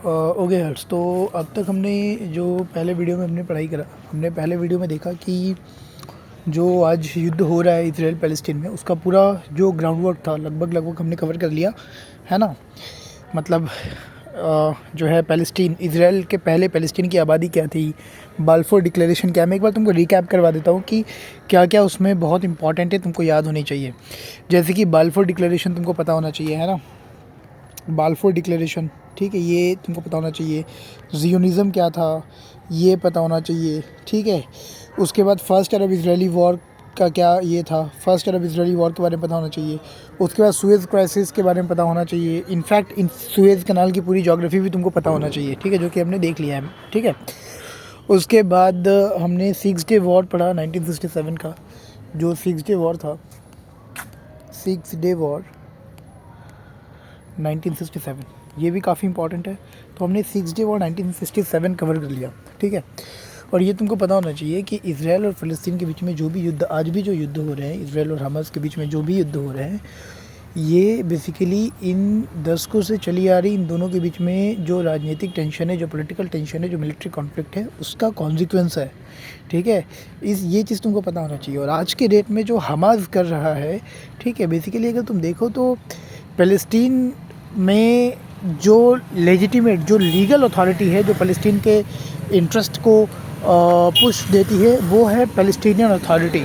Okay हर्ष। तो अब तक हमने जो पहले वीडियो में हमने पढ़ाई करा, हमने पहले वीडियो में देखा कि जो आज युद्ध हो रहा है इजराइल पैलेस्टीन में, उसका पूरा जो ग्राउंड वर्क था लगभग हमने कवर कर लिया है ना। मतलब जो है पैलेस्टीन, इजराइल के पहले पैलेस्टीन की आबादी क्या थी, बाल्फोर डिक्लेरेशन क्या है। मैं एक बार तुमको रिकैप करवा देता हूँ कि क्या क्या उसमें बहुत इंपॉर्टेंट है, तुमको याद होनी चाहिए। जैसे कि बाल्फोर डिक्लेरेशन तुमको पता होना चाहिए है ना, बाल्फोर डिक्लेरेशन, ठीक है, ये तुमको पता होना चाहिए। ज़ियोनिज़्म क्या था ये पता होना चाहिए, ठीक है। उसके बाद फर्स्ट अरब इजरायली वॉर का क्या ये था, फर्स्ट अरब इजरायली वॉर के बारे में पता होना चाहिए। उसके बाद सुएज़ क्राइसिस के बारे में पता होना चाहिए। इनफैक्ट इन सुएज़ कनाल की पूरी ज्योग्राफी भी तुमको पता होना चाहिए, ठीक है, जो कि हमने देख लिया है, ठीक है। उसके बाद हमने 6 डे वॉर पढ़ा 1967 का, जो 6 डे वॉर था, 6 डे वॉर 1967, ये भी काफ़ी इंपॉर्टेंट है। तो हमने 6 डे वॉर 1967 कवर कर लिया, ठीक है। और ये तुमको पता होना चाहिए कि इजराइल और फ़लस्तीन के बीच में जो भी युद्ध, आज भी जो युद्ध हो रहे हैं, इजराइल और हमास के बीच में जो भी युद्ध हो रहे हैं, ये बेसिकली इन दशकों से चली आ रही इन दोनों के बीच में जो राजनीतिक टेंशन है, जो पॉलिटिकल टेंशन है, जो मिलिट्री कॉन्फ्लिक्ट है, उसका कॉन्सिक्वेंस है, ठीक है। ये चीज़ तुमको पता होना चाहिए। और आज के डेट में जो हमास कर रहा है, ठीक है, बेसिकली अगर तुम देखो तो फ़लस्तीन में जो लेजिटिमेट, जो लीगल अथॉरिटी है, जो फ़लस्तीन के इंटरेस्ट को पुश देती है, वो है पैलेस्टीनियन अथॉरिटी,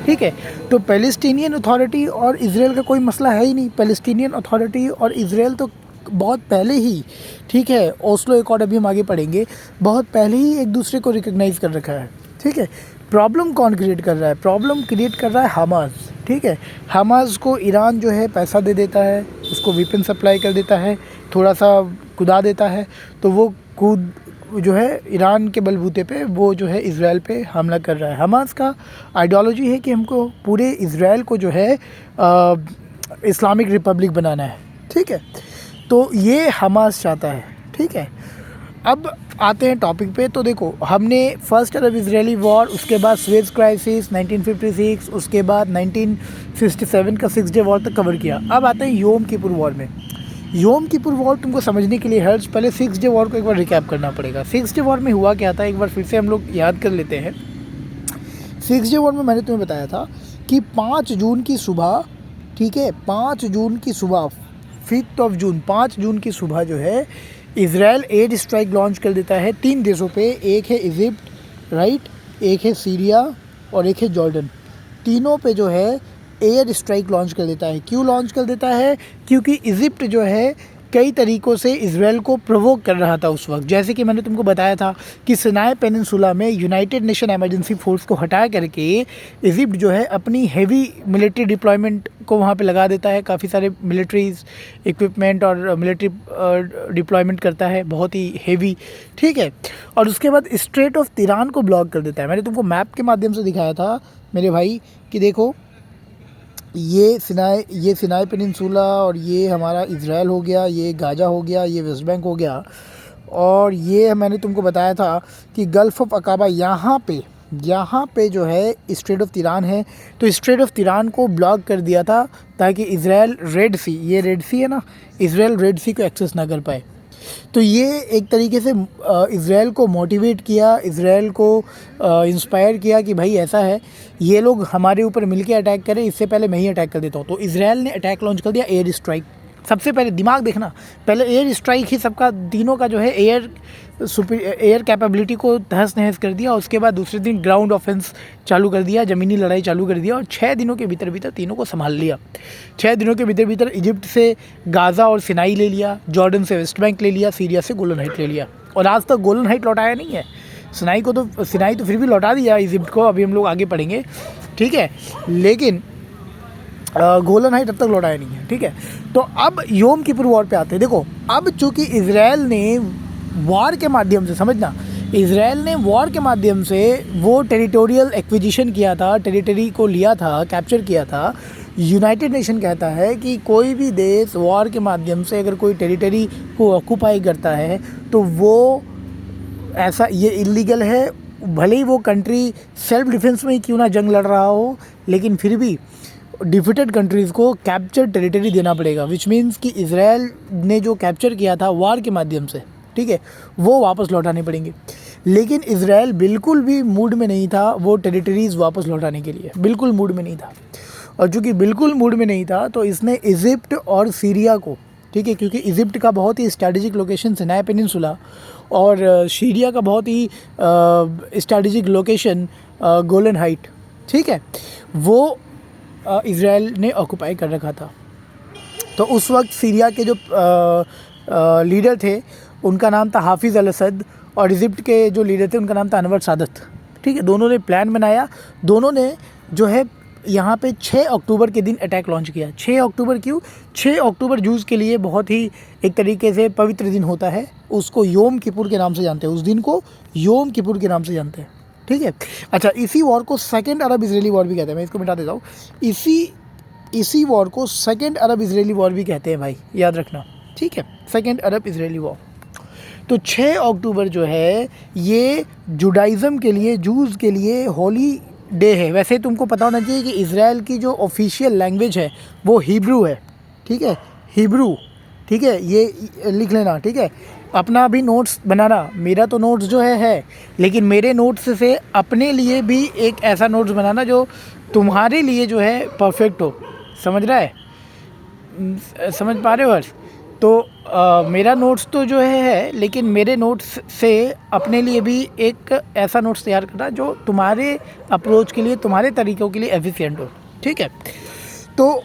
ठीक है। तो पैलेस्टीनियन अथॉरिटी और इजराइल का कोई मसला है ही नहीं। पैलेस्टीनियन अथॉरिटी और इजराइल तो बहुत पहले ही, ठीक है, ओस्लो एकॉर्ड अभी हम आगे पढ़ेंगे, बहुत पहले ही एक दूसरे को रिकग्नाइज़ कर रखा है, ठीक है। प्रॉब्लम कौन क्रिएट कर रहा है? प्रॉब्लम क्रिएट कर रहा है हमास, ठीक है। हमास को ईरान जो है पैसा दे देता है, उसको वेपन सप्लाई कर देता है, थोड़ा सा कुदा देता है, तो वो कूद जो है ईरान के बलबूते पे वो जो है इजराइल पे हमला कर रहा है। हमास का आइडियोलॉजी है कि हमको पूरे इजराइल को जो है इस्लामिक रिपब्लिक बनाना है, ठीक है। तो ये हमास चाहता है, ठीक है। अब आते हैं टॉपिक पे। तो देखो, हमने फर्स्ट अरब इजरायली वॉर, उसके बाद सुएज़ क्राइसिस 1956, उसके बाद 1967 का 6 डे वॉर तक कवर किया। अब आते हैं योम किपुर वॉर में। योम किपुर वॉर तुमको समझने के लिए हर्ष पहले 6 डे वॉर को एक बार रिकैप करना पड़ेगा। 6 डे वॉर में हुआ क्या था, एक बार फिर से हम लोग याद कर लेते हैं। 6 डे वॉर में मैंने तुम्हें बताया था कि 5 जून की सुबह, ठीक है, 5 जून की सुबह, 5 जून, 5 जून की सुबह जो है इजराइल एयर स्ट्राइक लॉन्च कर देता है 3 देशों पे। एक है इजिप्ट, राइट, एक है सीरिया और एक है जॉर्डन। तीनों पे जो है एयर स्ट्राइक लॉन्च कर देता है। क्यों लॉन्च कर देता है? क्योंकि इजिप्ट जो है कई तरीक़ों से इजराइल को प्रोवोक कर रहा था उस वक्त। जैसे कि मैंने तुमको बताया था कि सिनाई पेनिनसुला में यूनाइटेड नेशन इमरजेंसी फोर्स को हटा करके इजिप्ट जो है अपनी हेवी मिलिट्री डिप्लॉयमेंट को वहाँ पे लगा देता है, काफ़ी सारे मिलिट्रीज इक्विपमेंट और मिलिट्री डिप्लॉयमेंट करता है, बहुत ही हेवी, ठीक है। और उसके बाद स्ट्रेट ऑफ तिरान को ब्लॉक कर देता है। मैंने तुमको मैप के माध्यम से दिखाया था मेरे भाई कि देखो, ये सिनाई पेनिनसुला और ये हमारा इजराइल हो गया, ये गाजा हो गया, ये वेस्ट बैंक हो गया, और ये मैंने तुमको बताया था कि गल्फ़ ऑफ अकाबा यहाँ पे जो है स्ट्रेट ऑफ तिरान है। तो स्ट्रेट ऑफ तिरान को ब्लॉक कर दिया था ताकि इजराइल रेड सी, ये रेड सी है ना, इजराइल रेड सी को एक्सेस ना कर पाए। तो ये एक तरीके से इजराइल को मोटिवेट किया, इजराइल को इंस्पायर किया कि भाई ऐसा है, ये लोग हमारे ऊपर मिलके अटैक करें, इससे पहले मैं ही अटैक कर देता हूँ। तो इजराइल ने अटैक लॉन्च कर दिया, एयर स्ट्राइक। सबसे पहले दिमाग देखना, पहले एयर स्ट्राइक ही सबका, तीनों का जो है एयर कैपेबिलिटी को तहस नहस कर दिया। उसके बाद दूसरे दिन ग्राउंड ऑफेंस चालू कर दिया, ज़मीनी लड़ाई चालू कर दिया, और 6 दिनों के भीतर तीनों को संभाल लिया। 6 दिनों के भीतर इजिप्ट से गाज़ा और सिनाई ले लिया, जॉर्डन से वेस्ट बैंक ले लिया, सीरिया से गोलन हाइट ले लिया, और आज तक गोलन हाइट लौटाया नहीं है। सिनाई तो फिर भी लौटा दिया इजिप्ट को, अभी हम लोग आगे पढ़ेंगे, ठीक है, लेकिन गोलन हाइट अब तक लौटाया नहीं है, ठीक है। तो अब योम किपुर वॉर पे आते हैं। देखो, अब चूँकि इजराइल ने वॉर के माध्यम से, समझना, इजराइल ने वॉर के माध्यम से वो टेरिटोरियल एक्विजिशन किया था, टेरिटरी को लिया था, कैप्चर किया था। यूनाइटेड नेशन कहता है कि कोई भी देश वॉर के माध्यम से अगर कोई टेरिटरी को ऑक्यूपाई करता है तो वो ऐसा, ये इलीगल है। भले ही वो कंट्री सेल्फ डिफेंस में ही क्यों ना जंग लड़ रहा हो, लेकिन फिर भी डिफिटेड कंट्रीज़ को कैप्चर टेरिटरी देना पड़ेगा। विच मीन्स कि इजराइल ने जो कैप्चर किया था वॉर के माध्यम से, ठीक है, वो वापस लौटाने पड़ेंगे। लेकिन इज़राइल बिल्कुल भी मूड में नहीं था वो टेरिटरीज़ वापस लौटाने के लिए, बिल्कुल मूड में नहीं था। और चूँकि बिल्कुल मूड में नहीं था तो इसने इजिप्ट और सीरिया को, ठीक है, क्योंकि इजिप्ट का बहुत ही स्ट्रैटेजिक लोकेशन सिनाई पेनिनसुला और सीरिया का बहुत ही स्ट्रैटेजिक लोकेशन गोलन हाइट, ठीक है, वो इज़राइल ने ऑक्यूपाई कर रखा था। तो उस वक्त सीरिया के जो लीडर थे उनका नाम था हाफिज़ अल असद और इजिप्ट के जो लीडर थे उनका नाम था अनवर सादत, ठीक है। दोनों ने प्लान बनाया, दोनों ने जो है यहाँ पे 6 अक्टूबर के दिन अटैक लॉन्च किया। 6 अक्टूबर क्यों? 6 अक्टूबर जूस के लिए बहुत ही एक तरीके से पवित्र दिन होता है, उसको योम किपुर के नाम से जानते हैं, उस दिन को योम किपुर के नाम से जानते हैं, ठीक है। अच्छा, इसी वॉर को सेकेंड अरब इजरायली वॉर भी कहते हैं, मैं इसको मिटा देता हूँ। इसी वॉर को सेकेंड अरब इजरायली वॉर भी कहते हैं भाई, याद रखना, ठीक है, सेकेंड अरब इजरायली वॉर। तो 6 अक्टूबर जो है ये जुडाइज़म के लिए, जूस के लिए होली डे है। वैसे तुमको पता होना चाहिए कि इज़राइल की जो ऑफिशियल लैंग्वेज है वो हिब्रू है, ठीक है, हिब्रू, ठीक है, ये लिख लेना, ठीक है। अपना भी नोट्स बनाना, मेरा तो नोट्स जो है, लेकिन मेरे नोट्स से अपने लिए भी एक ऐसा नोट्स बनाना जो तुम्हारे लिए जो है परफेक्ट हो, समझ रहा है, समझ पा रहे हो हर्ष? तो मेरा नोट्स तो जो है, लेकिन मेरे नोट्स से अपने लिए भी एक ऐसा नोट्स तैयार करना जो तुम्हारे अप्रोच के लिए, तुम्हारे तरीक़ों के लिए एफिशिएंट हो, ठीक है। तो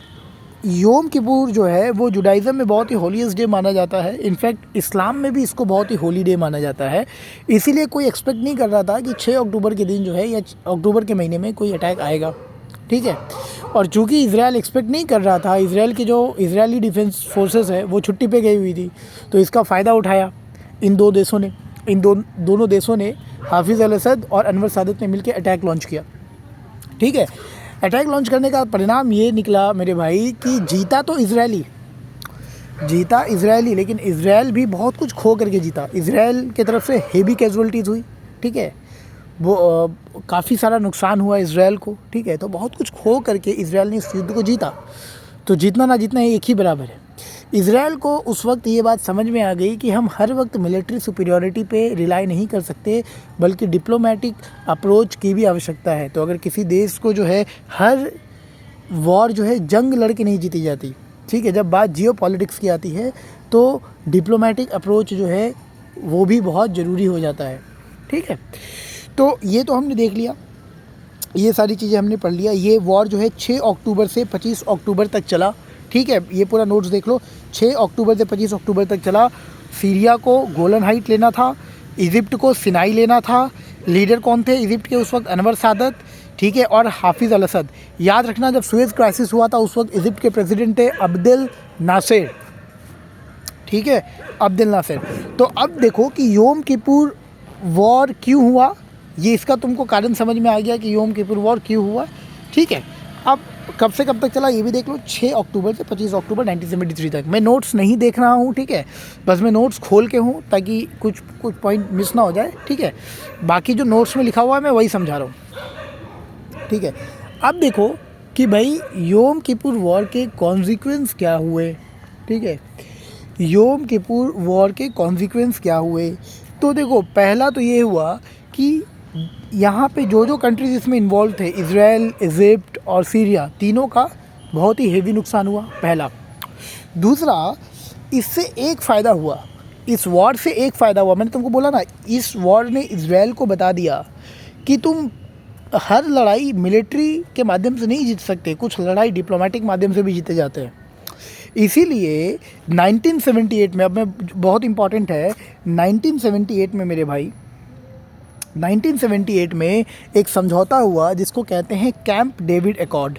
योम किपुर जो है वो जुडाइज़म में बहुत ही होलीएस्ट डे माना जाता है, इनफैक्ट इस्लाम में भी इसको बहुत ही होली डे माना जाता है। इसीलिए कोई एक्सपेक्ट नहीं कर रहा था कि 6 अक्टूबर के दिन जो है या अक्टूबर के महीने में कोई अटैक आएगा, ठीक है। और चूँकि इज़राइल एक्सपेक्ट नहीं कर रहा था, इज़राइल की जो इज़रायली डिफेंस फोर्सेस है वो छुट्टी पे गई हुई थी, तो इसका फ़ायदा उठाया इन दोनों देशों ने हाफिज़ अल असद और अनवर सादत ने मिलकर अटैक लॉन्च किया, ठीक है। अटैक लॉन्च करने का परिणाम ये निकला मेरे भाई कि जीता इज़राइली, लेकिन इज़राइल भी बहुत कुछ खो करके जीता। इज़राइल की तरफ से हेवी कैजुअल्टीज़ हुई, ठीक है, वो काफ़ी सारा नुकसान हुआ इज़राइल को, ठीक है। तो बहुत कुछ खो करके इज़राइल ने इस युद्ध को जीता। तो जीतना ना जीतना एक ही बराबर है। इज़राइल को उस वक्त ये बात समझ में आ गई कि हम हर वक्त मिलिट्री सुपीरियॉरिटी पे रिलाई नहीं कर सकते, बल्कि डिप्लोमेटिक अप्रोच की भी आवश्यकता है। तो अगर किसी देश को जो है हर वॉर जो है जंग लड़ के नहीं जीती जाती, ठीक है, जब बात जियो पॉलिटिक्स की आती है तो डिप्लोमेटिक अप्रोच जो है वो भी बहुत ज़रूरी हो जाता है, ठीक है। तो ये तो हमने देख लिया, ये सारी चीज़ें हमने पढ़ लिया। ये वॉर जो है 6 अक्टूबर से 25 अक्टूबर तक चला, ठीक है, ये पूरा नोट्स देख लो। 6 अक्टूबर से 25 अक्टूबर तक चला। सीरिया को गोलन हाइट लेना था, इजिप्ट को सिनाई लेना था। लीडर कौन थे इजिप्ट के उस वक्त? अनवर सादत, ठीक है, और हाफिज़ अल असद। याद रखना जब सुएज़ क्राइसिस हुआ था उस वक्त इजिप्ट के प्रेसिडेंट थे अब्देल नासिर, ठीक है, अब्देल नासिर। तो अब देखो कि योम किपुर वॉर क्यों हुआ, ये इसका तुमको कारण समझ में आ गया कि योम किपुर वॉर क्यों हुआ, ठीक है। अब कब से कब तक चला ये भी देख लो, 6 अक्टूबर से 25 अक्टूबर 1973 तक। मैं नोट्स नहीं देख रहा हूँ, ठीक है, बस मैं नोट्स खोल के हूँ ताकि कुछ पॉइंट मिस ना हो जाए, ठीक है। बाकी जो नोट्स में लिखा हुआ है मैं वही समझा रहा हूँ, ठीक है। अब देखो कि भाई योम किपुर वॉर के कॉन्सिक्वेंस क्या हुए, ठीक है, योम किपुर वॉर के कॉन्सिक्वेंस क्या हुए। तो देखो पहला तो ये हुआ कि यहाँ पे जो कंट्रीज़ इसमें इन्वॉल्व थे, इज़राइल, इजिप्ट और सीरिया, तीनों का बहुत ही हेवी नुकसान हुआ, पहला। दूसरा, इससे एक फ़ायदा हुआ, इस वॉर से एक फ़ायदा हुआ। मैंने तुमको बोला ना, इस वॉर ने इज़राइल को बता दिया कि तुम हर लड़ाई मिलिट्री के माध्यम से नहीं जीत सकते, कुछ लड़ाई डिप्लोमेटिक माध्यम से भी जीते जाते हैं। इसीलिए 1978 में, अब मैं बहुत इम्पॉर्टेंट है, 1978 में मेरे भाई, 1978 में एक समझौता हुआ जिसको कहते हैं कैंप डेविड एकॉर्ड,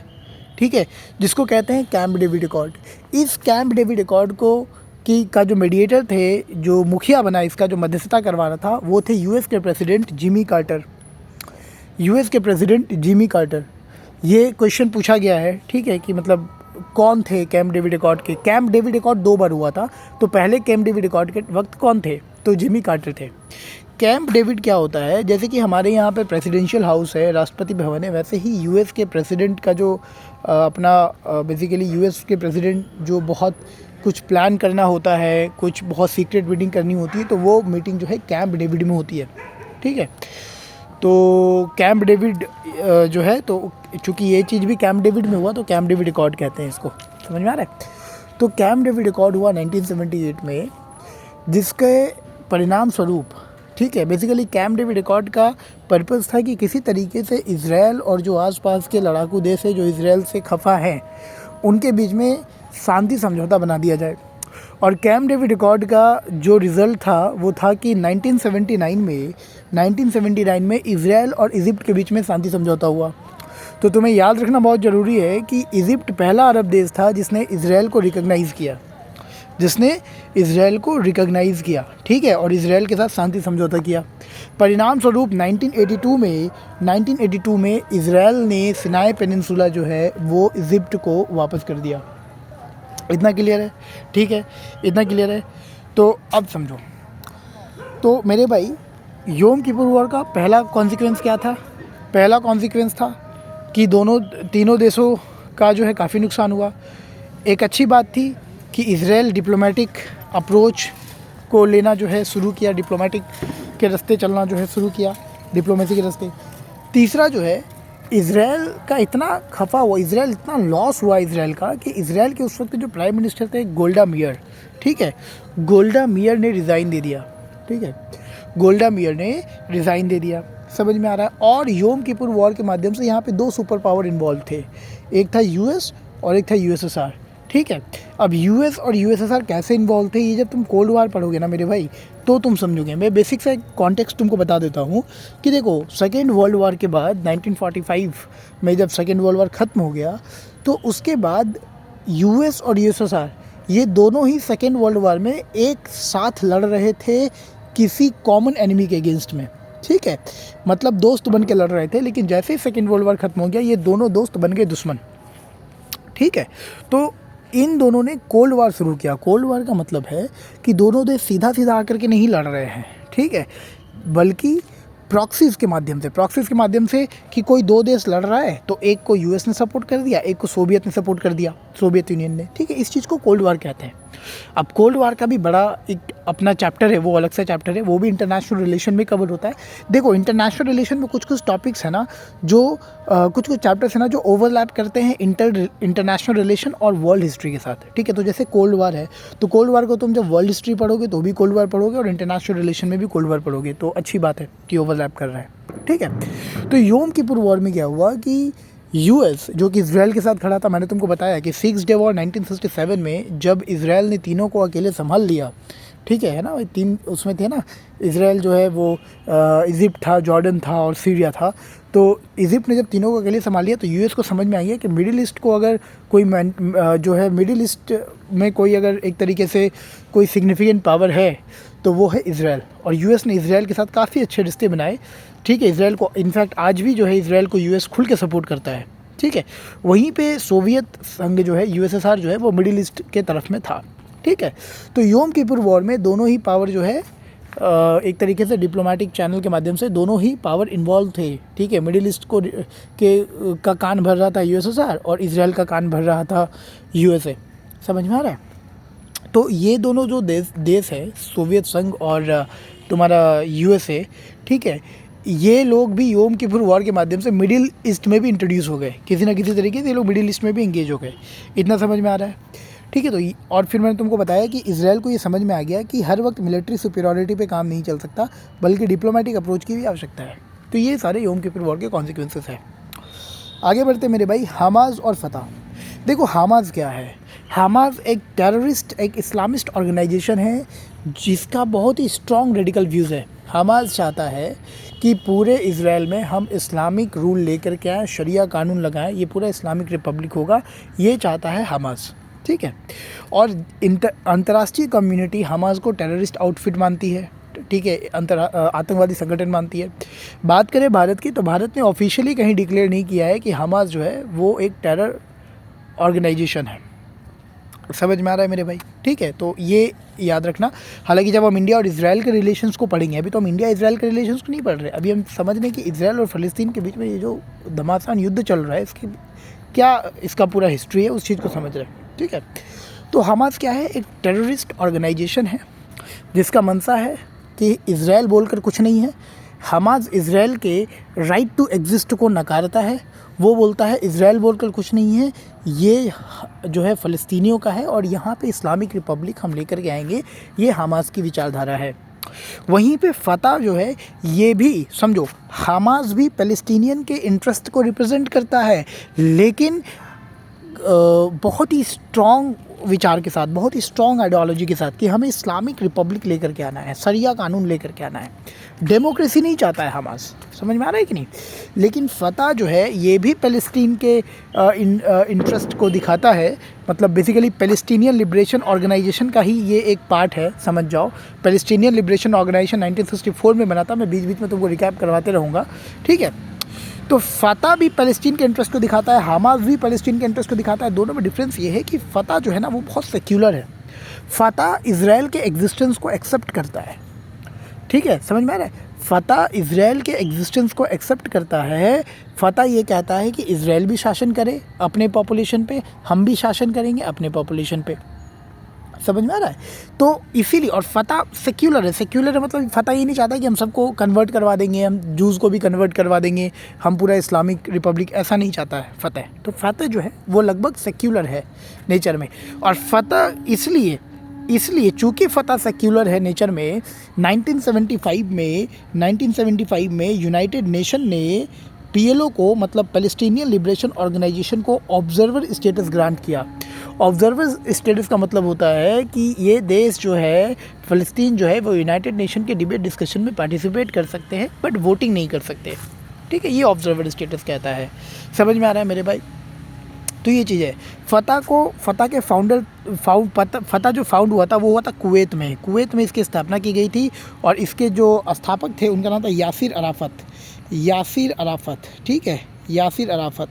ठीक है, जिसको कहते हैं कैंप डेविड एकॉर्ड। इस कैंप डेविड एकॉर्ड का जो मीडिएटर थे, जो मुखिया बना, इसका जो मध्यस्थता करवा रहा था, वो थे यूएस के प्रेसिडेंट जिमी कार्टर। ये क्वेश्चन पूछा गया है, ठीक है, कि मतलब कौन थे कैंप डेविड एकॉर्ड के। कैंप डेविड एकॉर्ड 2 बार हुआ था, तो पहले कैंप डेविड एकॉर्ड के वक्त कौन थे? तो जिमी कार्टर थे। कैंप डेविड क्या होता है, जैसे कि हमारे यहाँ पे प्रेसिडेंशियल हाउस है, राष्ट्रपति भवन है, वैसे ही यूएस के प्रेसिडेंट का जो अपना बेसिकली यूएस के प्रेसिडेंट जो बहुत कुछ प्लान करना होता है, कुछ बहुत सीक्रेट मीटिंग करनी होती है, तो वो मीटिंग जो है कैंप डेविड में होती है, ठीक है। तो कैंप डेविड जो है, तो चूँकि ये चीज़ भी कैंप डेविड में हुआ तो कैंप डेविड अकॉर्ड कहते हैं इसको, समझ में आ रहा है। तो कैंप डेविड अकॉर्ड हुआ 1978 में, जिसके परिणाम स्वरूप, ठीक है, बेसिकली कैंप डेविड अकॉर्ड का पर्पस था कि किसी तरीके से इज़राइल और जो आसपास के लड़ाकू देश है जो इज़राइल से खफा हैं, उनके बीच में शांति समझौता बना दिया जाए। और कैंप डेविड अकॉर्ड का जो रिज़ल्ट था वो था कि 1979 में इज़राइल और इजिप्ट के बीच में शांति समझौता हुआ। तो तुम्हें याद रखना बहुत ज़रूरी है कि इजिप्ट पहला अरब देश था जिसने इज़राइल को रिकॉग्नाइज़ किया, ठीक है, और इज़राइल के साथ शांति समझौता किया। परिणाम स्वरूप 1982 में इज़राइल ने सिनाई पेनिनसुला जो है वो इजिप्ट को वापस कर दिया। इतना क्लियर है, ठीक है, इतना क्लियर है। तो अब समझो, तो मेरे भाई योम किपुर वॉर का पहला कॉन्सिक्वेंस क्या था? पहला कॉन्सिक्वेंस था कि तीनों देशों का जो है काफ़ी नुकसान हुआ। एक अच्छी बात थी कि इज़राइल डिप्लोमेटिक अप्रोच को लेना जो है शुरू किया, डिप्लोमेटिक के रास्ते चलना जो है शुरू किया, डिप्लोमेसी के रास्ते। तीसरा जो है, इज़राइल का इतना खफा हुआ, इज़राइल इतना लॉस हुआ इज़राइल का कि इज़राइल के उस वक्त जो प्राइम मिनिस्टर थे गोल्डा मेयर, ठीक है, गोल्डा मेयर ने रिज़ाइन दे दिया, ठीक है, गोल्डा मेयर ने रिज़ाइन दे दिया, समझ में आ रहा है। और योम किपुर वॉर के माध्यम से यहाँ पे 2 सुपर पावर इन्वॉल्व थे, एक था यूएस और एक था यूएसएसआर, ठीक है। अब यूएस और यूएसएसआर कैसे इन्वॉल्व थे, ये जब तुम कोल्ड वार पढ़ोगे ना मेरे भाई तो तुम समझोगे। मैं बेसिक सा कॉन्टेक्स्ट तुमको बता देता हूँ कि देखो, सेकेंड वर्ल्ड वार के बाद 1945 में जब सेकेंड वर्ल्ड वार ख़त्म हो गया तो उसके बाद यूएस और यूएसएसआर ये दोनों ही सेकेंड वर्ल्ड वार में एक साथ लड़ रहे थे किसी कॉमन एनिमी के अगेंस्ट में, ठीक है, मतलब दोस्त बन के लड़ रहे थे। लेकिन जैसे ही सेकेंड वर्ल्ड वार ख़त्म हो गया ये दोनों दोस्त बन गए दुश्मन, ठीक है। तो इन दोनों ने कोल्ड वार शुरू किया। कोल्ड वार का मतलब है कि दोनों देश सीधा सीधा आकर के नहीं लड़ रहे हैं, ठीक है, बल्कि प्रॉक्सीज़ के माध्यम से कि कोई 2 देश लड़ रहा है तो एक को यूएस ने सपोर्ट कर दिया, एक को सोवियत ने सपोर्ट कर दिया, सोवियत यूनियन ने, ठीक है। इस चीज़ को कोल्ड वार कहते हैं। अब कोल्ड वार का भी बड़ा एक अपना चैप्टर है, वो अलग सा चैप्टर है, वो भी इंटरनेशनल रिलेशन में कवर होता है। देखो, इंटरनेशनल रिलेशन में कुछ टॉपिक्स है ना जो कुछ चैप्टर्स है ना जो ओवरलैप करते हैं इंटरनेशनल रिलेशन और वर्ल्ड हिस्ट्री के साथ, ठीक है। तो जैसे कोल्ड वार है तो कोल्ड वार को तुम जब वर्ल्ड हिस्ट्री पढ़ोगे तो भी कोल्ड वार पढ़ोगे और इंटरनेशनल रिलेशन में भी कोल्ड वार पढ़ोगे, तो अच्छी बात है कि ओवरलैप कर रहा है, ठीक है। तो योम किपुर वॉर में क्या हुआ कि यूएस जो कि इज़राइल के साथ खड़ा था, मैंने तुमको बताया कि 6 डे वॉर 1967 में जब इज़राइल ने तीनों को अकेले संभाल लिया, ठीक है ना, 3 उसमें थे ना, इज़राइल जो है वो इजिप्ट था, जॉर्डन था और सीरिया था। तो इजिप्ट ने जब तीनों को अकेले संभाल लिया तो यूएस को समझ में आई है कि मिडिल ईस्ट को अगर कोई जो है मिडिल ईस्ट में कोई अगर एक तरीके से कोई सिग्निफिकेंट पावर है तो वो है इज़राइल। और यूएस ने इज़राइल के साथ काफ़ी अच्छे रिश्ते बनाए, ठीक है। इज़राइल को इनफैक्ट आज भी जो है इज़राइल को यूएस खुल के सपोर्ट करता है, ठीक है। वहीं पे सोवियत संघ जो है यूएसएसआर जो है वो मिडिल ईस्ट के तरफ में था, ठीक है। तो योम किपुर वॉर में दोनों ही पावर जो है एक तरीके से डिप्लोमेटिक चैनल के माध्यम से दोनों ही पावर इन्वॉल्व थे, ठीक है। मिडिल ईस्ट का कान भर रहा था यूएसएसआर और इज़राइल का कान भर रहा था यूएसए, समझ में आ रहा है। तो ये दोनों जो देश है, सोवियत संघ और तुम्हारा यूएसए, ठीक है, ये लोग भी योम किपुर वॉर के माध्यम से मिडिल ईस्ट में भी इंट्रोड्यूस हो गए, किसी ना किसी तरीके से ये लोग मिडिल ईस्ट में भी इंगेज हो गए। इतना समझ में आ रहा है, ठीक है। तो और फिर मैंने तुमको बताया कि इज़राइल को ये समझ में आ गया कि हर वक्त मिलिट्री सुपीरियॉरिटी पे काम नहीं चल सकता, बल्कि डिप्लोमेटिक अप्रोच की भी आवश्यकता है। तो ये सारे योम किपुर वॉर के कॉन्सिक्वेंसेस हैं। आगे बढ़ते मेरे भाई, हमास और फतह। देखो, हमास क्या है? हमास एक टेररिस्ट, एक इस्लामिस्ट ऑर्गेनाइजेशन है जिसका बहुत ही स्ट्रॉन्ग रेडिकल व्यूज़ है। हमास चाहता है कि पूरे इज़राइल में हम इस्लामिक रूल लेकर के आएँ, शरिया कानून लगाएं, ये पूरा इस्लामिक रिपब्लिक होगा, ये चाहता है हमास, ठीक है। और अंतर्राष्ट्रीय कम्युनिटी हमास को टेररिस्ट आउटफिट मानती है, ठीक है, आतंकवादी संगठन मानती है। बात करें भारत की, तो भारत ने ऑफिशियली कहीं डिक्लेयर नहीं किया है कि हमास जो है वो एक टेरर ऑर्गेनाइजेशन है, समझ में आ रहा है मेरे भाई, ठीक है। तो ये याद रखना। हालांकि जब हम इंडिया और इजराइल के रिलेशंस को पढ़ेंगे, अभी तो हम इंडिया इजराइल के रिलेशंस को नहीं पढ़ रहे, अभी हम समझ रहे हैं कि इजराइल और फ़लस्तीन के बीच में ये जो घमासान युद्ध चल रहा है इसकी क्या इसका पूरा हिस्ट्री है, उस चीज़ को समझ रहे हैं, ठीक है। तो हमास क्या है, एक टेररिस्ट ऑर्गेनाइजेशन है जिसका मंशा है कि इज़राइल बोलकर कुछ नहीं है। हमास इज़राइल के राइट टू एग्जिस्ट को नकारता है। वो बोलता है इज़राइल बोलकर कुछ नहीं है, ये जो है फ़लस्तीनियों का है और यहाँ पे इस्लामिक रिपब्लिक हम लेकर के आएंगे। ये हमास की विचारधारा है। वहीं पे फ़तह जो है ये भी समझो, हमास भी फ़लस्तीनियन के इंटरेस्ट को रिप्रेजेंट करता है, लेकिन बहुत ही स्ट्रॉन्ग विचार के साथ, बहुत ही स्ट्रॉन्ग आइडियोलॉजी के साथ कि हमें इस्लामिक रिपब्लिक लेकर के आना है, शरिया कानून लेकर के आना है। डेमोक्रेसी नहीं चाहता है हमास, समझ में आ रहा है कि नहीं। लेकिन फ़तह जो है ये भी फ़लस्तीन के इंटरेस्ट को दिखाता है। मतलब बेसिकली फ़लस्तीनियन लिबरेशन ऑर्गेनाइजेशन का ही ये एक पार्ट है, समझ जाओ। फ़लस्तीनियन लिबरेशन ऑर्गेनाइजेशन 1964 में बना था। मैं बीच बीच में तुमको रिकैप करवाते रहूँगा, ठीक है। तो फ़तह भी फ़लस्तीन के इंटरेस्ट को दिखाता है, हमास भी फ़लस्तीन के इंटरेस्ट को दिखाता है। दोनों में डिफरेंस ये है कि फ़तह जो है ना वो बहुत सेक्युलर है। फ़तह इज़राइल के एग्जिस्टेंस को एक्सेप्ट करता है, ठीक है, समझ में आ रहा है। फ़तह इज़राइल के एग्जिस्टेंस को एक्सेप्ट करता है। फ़तह ये कहता है कि इज़राइल भी शासन करे अपने पॉपुलेशन पे, हम भी शासन करेंगे अपने पॉपुलेशन पे, समझ में आ रहा है। तो इसीलिए, और फ़तह सेक्युलर है। सेक्युलर है मतलब फ़तह ये नहीं चाहता कि हम सबको कन्वर्ट करवा देंगे, हम जूस को भी कन्वर्ट करवा देंगे, हम पूरा इस्लामिक रिपब्लिक, ऐसा नहीं चाहता है फ़तह। तो फ़तह जो है वो लगभग सेक्युलर है नेचर में। और फ़तह इसलिए चूँकि फ़तह सेक्युलर है नेचर में, 1975 में यूनाइटेड नेशन ने PLO को, मतलब पैलेस्टीनियन लिबरेशन ऑर्गेनाइजेशन को ऑब्जर्वर स्टेटस ग्रांट किया। ऑब्जर्वर स्टेटस का मतलब होता है कि ये देश जो है, फ़लस्तीन जो है, वो यूनाइटेड नेशन के डिबेट डिस्कशन में पार्टिसिपेट कर सकते हैं बट वोटिंग नहीं कर सकते, ठीक है। ये ऑब्जर्वर स्टेटस कहता है, समझ में आ रहा है मेरे भाई। तो ये चीज़ है। फ़तह के फ़तह जो फाउंड हुआ था वो हुआ था कुवैत में इसकी स्थापना की गई थी। और इसके जो स्थापक थे उनका नाम था यासिर अराफ़त, ठीक है, यासिर अराफ़त।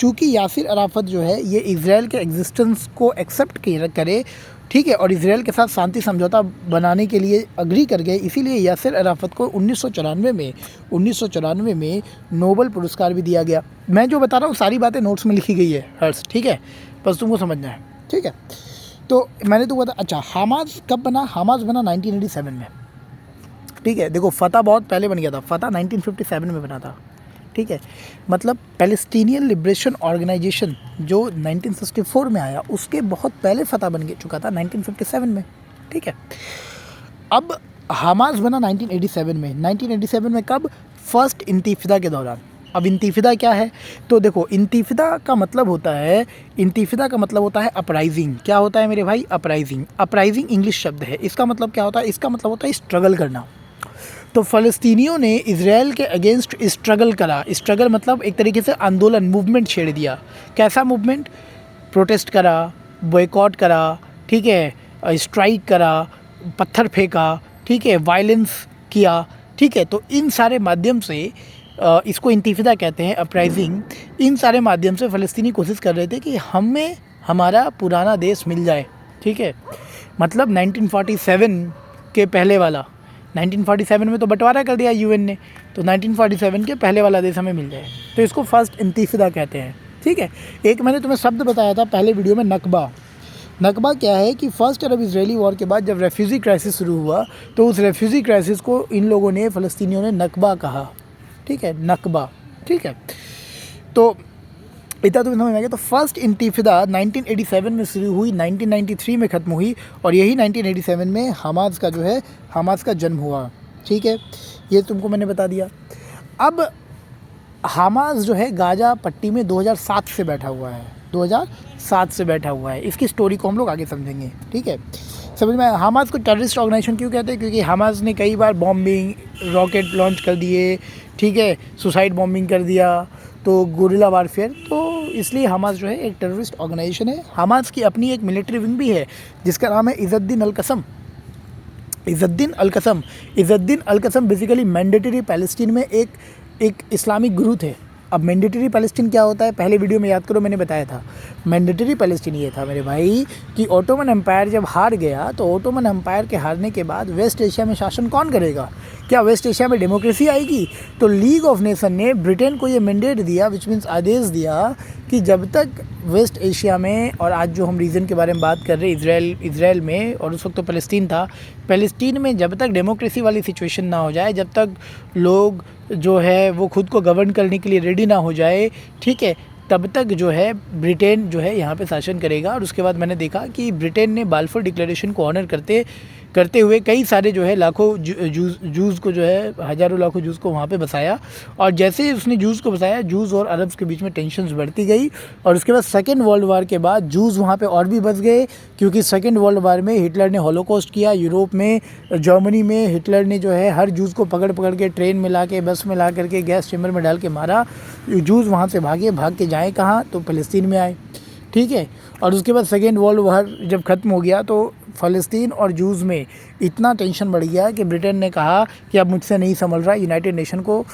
चूँकि यासिर अराफ़त जो है ये इज़राइल के एग्जिस्टेंस को एक्सेप्ट करे, ठीक है, और इज़राइल के साथ शांति समझौता बनाने के लिए अग्री कर गए, इसीलिए यासिर अराफ़त को 1994 में नोबेल पुरस्कार भी दिया गया। मैं जो बता रहा हूँ सारी बातें नोट्स में लिखी गई है हर्ष, ठीक है, बस तुमको समझना है, ठीक है। तो मैंने तो बता, अच्छा हमास कब बना? हमास बना 1987 में, ठीक है। देखो फ़तह बहुत पहले बन गया था, फ़तह 1957 में बना था, ठीक है। मतलब पैलेस्टीनियन लिबरेशन ऑर्गेनाइजेशन जो 1964 में आया, उसके बहुत पहले फ़तह बन चुका था 1957 में, ठीक है। अब हमास बना 1987 में कब? फर्स्ट इंतिफादा के दौरान। अब इंतिफादा क्या है? तो देखो इंतिफादा का मतलब होता है अपराइजिंग। क्या होता है मेरे भाई? अपराइजिंग इंग्लिश शब्द है। इसका मतलब क्या होता है? इसका मतलब होता है स्ट्रगल करना। तो फ़लस्तीनियों ने इज़राइल के अगेंस्ट स्ट्रगल करा। स्ट्रगल मतलब एक तरीके से आंदोलन, मूवमेंट छेड़ दिया। कैसा मूवमेंट? प्रोटेस्ट करा, बॉयकॉट करा, ठीक है, स्ट्राइक करा, पत्थर फेंका, ठीक है, वायलेंस किया, ठीक है। तो इन सारे माध्यम से इसको इंतिफादा कहते हैं, अपराइजिंग। इन सारे माध्यम से फ़लस्तीनी कोशिश कर रहे थे कि हमें हमारा पुराना देश मिल जाए, ठीक है। मतलब 1947 के पहले वाला, 1947 में तो बंटवारा कर दिया UN ने, तो 1947 के पहले वाला देश हमें मिल जाए, तो इसको फर्स्ट इंतिफादा कहते हैं, ठीक है। एक मैंने तुम्हें शब्द बताया था पहले वीडियो में, नकबा क्या है कि फर्स्ट अरब इजरायली वॉर के बाद जब रेफ्यूज़ी क्राइसिस शुरू हुआ, तो उस रेफ्यूज़ी क्राइसिस को इन लोगों ने, फ़लस्तीनियों ने नकबा कहा, ठीक है, नकबा, ठीक है। तो इतना तो समझ में आ गया। तो फर्स्ट इंतिफादा 1987 में शुरू हुई, 1993 में ख़त्म हुई, और यही 1987 में हमास का जन्म हुआ, ठीक है। ये तुमको मैंने बता दिया। अब हमास जो है गाज़ा पट्टी में 2007 से बैठा हुआ है। इसकी स्टोरी को हम लोग आगे समझेंगे, ठीक है। समझ में? हमास को टेररिस्ट ऑर्गेनाइजेशन क्यों कहते हैं? क्योंकि हमास ने कई बार बॉम्बिंग, रॉकेट लॉन्च कर दिए, ठीक है, सुसाइड बॉम्बिंग कर दिया, तो गुरिल्ला वारफेयर, तो इसलिए हमास जो है एक टेररिस्ट ऑर्गेनाइजेशन है। हमास की अपनी एक मिलिट्री विंग भी है जिसका नाम है इज़्ज़ुद्दीन अल-क़स्म बेसिकली मैंडेटरी पैलेस्टीन में एक इस्लामिक गुरु थे, अब मैंडेटरी पैलेस्टीन क्या होता है, पहले वीडियो में याद करो मैंने बताया था। मैंडेटरी पैलेस्टीन ये था मेरे भाई कि ओटोमन एम्पायर जब हार गया तो ओटोमन एम्पायर के हारने के बाद वेस्ट एशिया में शासन कौन करेगा, क्या वेस्ट एशिया में डेमोक्रेसी आएगी। तो लीग ऑफ नेशन ने ब्रिटेन को ये मैंडेट दिया, विच मीन्स आदेश दिया कि जब तक वेस्ट एशिया में, और आज जो हम रीजन के बारे में बात कर रहे हैं इज़राइल में, और उस वक्त तो फ़लस्तीन था, फ़लस्तीन में जब तक डेमोक्रेसी वाली सिचुएशन ना हो जाए, जब तक लोग जो है वो खुद को गवर्न करने के लिए रेडी ना हो जाए, ठीक है, तब तक जो है ब्रिटेन जो है यहाँ पे शासन करेगा। और उसके बाद मैंने देखा कि ब्रिटेन ने बाल्फोर डिक्लेरेशन को ऑनर करते हुए कई सारे जो है लाखों जूस को जो है हज़ारों लाखों जूस को वहाँ पे बसाया। और जैसे ही उसने जूस को बसाया, जूस और अरब्स के बीच में टेंशन्स बढ़ती गई। और उसके बाद सेकेंड वर्ल्ड वार के बाद जूस वहाँ पे और भी बस गए, क्योंकि सेकेंड वर्ल्ड वार में हिटलर ने हॉलोकॉस्ट किया। यूरोप में, जर्मनी में हिटलर ने जो है हर जूस को पकड़ के ट्रेन में ला के, बस में ला करके, गैस चैम्बर में डाल के मारा। जूस वहाँ से भाग के जाए कहाँ, तो फ़लस्तीन में आए, ठीक है। और उसके बाद सेकेंड वर्ल्ड वार जब ख़त्म हो गया तो फ़लस्तीन और जूस में इतना टेंशन बढ़ गया कि ब्रिटेन ने कहा कि अब मुझसे नहीं संभल रहा, यूनाइटेड नेशन को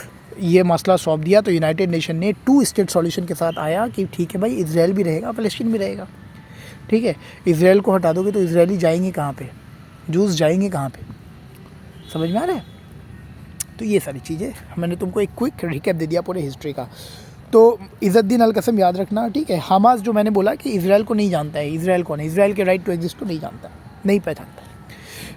ये मसला सौंप दिया। तो यूनाइटेड नेशन ने 2 स्टेट सॉल्यूशन के साथ आया कि ठीक है भाई, इजराइल भी रहेगा, फ़लस्तीन भी रहेगा, ठीक है। इजराइल को हटा दोगे तो इजरायली जाएंगे कहाँ पे, जूस जाएंगे कहाँ पे, समझ में आ रहा है। तो ये सारी चीज़ें मैंने तुमको एक क्विक रिकैप दे दिया पूरे हिस्ट्री का। तो इज़्ज़ुद्दीन अल क़स्म याद रखना, ठीक है। हमास जो मैंने बोला कि इजराइल को नहीं जानता है, इजराइल कौन है, इजराइल के राइट टू एग्जिस्ट को नहीं जानता, नहीं पहचानता।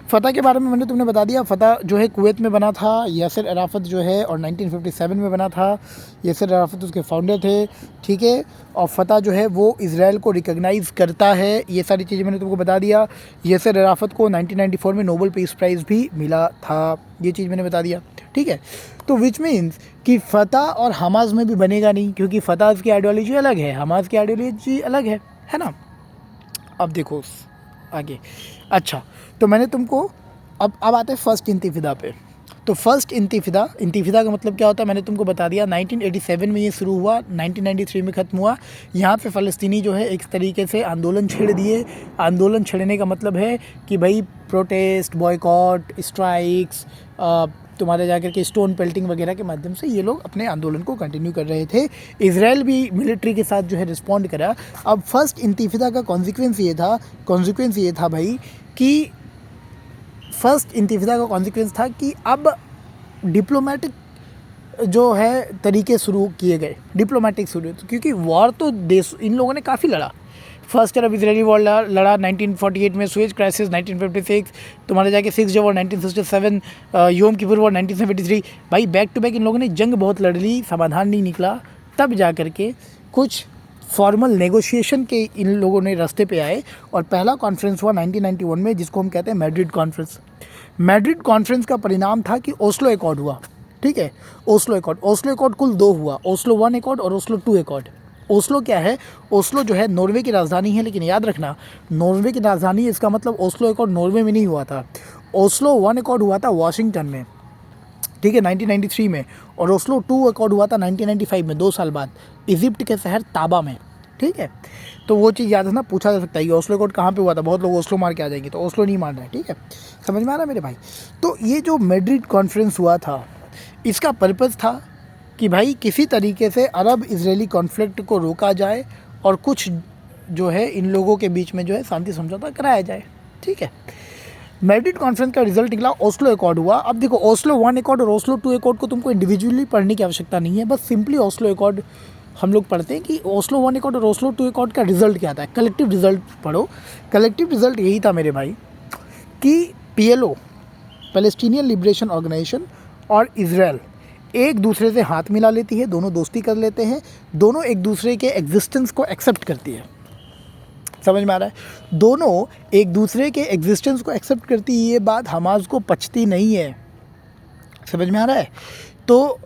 फ़तह के बारे में मैंने तुमने बता दिया। फ़तह जो है कुवैत में बना था, यासिर अराफ़त जो है, और 1957 में बना था। यासिर अराफ़त उसके फाउंडर थे, ठीक है। और फ़तह जो है वो इज़राइल को रिकॉग्नाइज़ करता है। ये सारी चीज़ें मैंने तुमको बता दिया। यासिर अराफ़त को 1994 में नोबेल पीस प्राइज़ भी मिला था, ये चीज़ मैंने बता दिया, ठीक है। तो विच मीन्स कि फ़तह और हमास में भी बनेगा नहीं, क्योंकि फ़तह की आइडियोलॉजी अलग है, हमास की आइडियोलॉजी अलग है ना। अब देखो आगे, अच्छा, तो मैंने तुमको अब आते हैं फर्स्ट इंतिफादा पे। तो फर्स्ट इंतिफादा का मतलब क्या होता है मैंने तुमको बता दिया। 1987 में ये शुरू हुआ, 1993 में ख़त्म हुआ। यहाँ पे फ़लस्तीनी जो है एक तरीके से आंदोलन छेड़ दिए। आंदोलन छेड़ने का मतलब है कि भाई प्रोटेस्ट, बॉयकॉट, स्ट्राइक्स, तुम्हारे जाकर के स्टोन पेल्टिंग वगैरह के माध्यम से ये लोग अपने आंदोलन को कंटिन्यू कर रहे थे। इजराइल भी मिलिट्री के साथ जो है रिस्पॉन्ड करा। अब फर्स्ट इंतिफादा का कॉन्सिक्वेंस ये था भाई कि फर्स्ट इंतिफादा का कॉन्सिक्वेंस था कि अब डिप्लोमेटिक जो है तरीके शुरू किए गए, क्योंकि वॉर तो देश इन लोगों ने काफ़ी लड़ा। फर्स्ट अरब इजरायली वॉर लड़ा 1948 में, सुएज क्राइसिस 1956, तुम्हारे जाके 6 वॉर 1967, योम किपुर वॉर 1973। भाई बैक टू बैक इन लोगों ने जंग बहुत लड़ ली, समाधान नहीं निकला। तब जा कर के कुछ फॉर्मल नेगोशिएशन के इन लोगों ने रास्ते पे आए। और पहला कॉन्फ्रेंस हुआ 1991 में, जिसको हम कहते हैं मैड्रिड कॉन्फ्रेंस। मैड्रिड कॉन्फ्रेंस का परिणाम था कि ओस्लो एकॉर्ड हुआ, ठीक है। ओस्लो एकॉर्ड कुल 2 हुआ, ओस्लो 1 एकॉर्ड और ओस्लो 2 एकॉर्ड। ओस्लो क्या है, ओस्लो जो है नॉर्वे की राजधानी है, लेकिन याद रखना नॉर्वे की राजधानी, इसका मतलब ओस्लो एकॉर्ड नॉर्वे में नहीं हुआ था। ओस्लो 1 एकॉर्ड हुआ था वाशिंगटन में, ठीक है, 1993 में। और ओस्लो 2 एकॉर्ड हुआ था 1995 में, 2 साल बाद, इजिप्ट के शहर ताबा में, ठीक है। तो वो चीज़ याद रखना, पूछा जा सकता है कि ओस्लो एकॉर्ड कहाँ पे हुआ था, बहुत लोग ओस्लो मार के आ जाएंगे, तो ओस्लो नहीं मार रहा है, ठीक है। समझ में आ रहा है मेरे भाई। तो ये जो मैड्रिड कॉन्फ्रेंस हुआ था, इसका पर्पज़ था कि भाई किसी तरीके से अरब इजरायली कॉन्फ्लिक्ट को रोका जाए और कुछ जो है इन लोगों के बीच में जो है शांति समझौता कराया जाए, ठीक है। मैड्रिड कॉन्फ्रेंस का रिजल्ट निकला, ओस्लो एकॉर्ड हुआ। अब देखो ओस्लो 1 एकॉर्ड और ओस्लो 2 एकॉर्ड को तुमको इंडिविजुअली पढ़ने की आवश्यकता नहीं है, बस सिंपली ओस्लो एकॉर्ड हम लोग पढ़ते हैं कि ओस्लो 1 एकॉर्ड और ओस्लो 2 एकॉर्ड का रिजल्ट क्या था। कलेक्टिव रिजल्ट पढ़ो। कलेक्टिव रिजल्ट यही था मेरे भाई कि PLO, पैलेस्टीनियन लिबरेशन ऑर्गेनाइजेशन, और इजराइल एक दूसरे से हाथ मिला लेती है, दोनों दोस्ती कर लेते हैं, दोनों एक दूसरे के एग्जिस्टेंस को एक्सेप्ट करती है। समझ में आ रहा है, दोनों एक दूसरे के एग्जिस्टेंस को एक्सेप्ट करती है। ये बात हमास को पचती नहीं है, समझ में आ रहा है। तो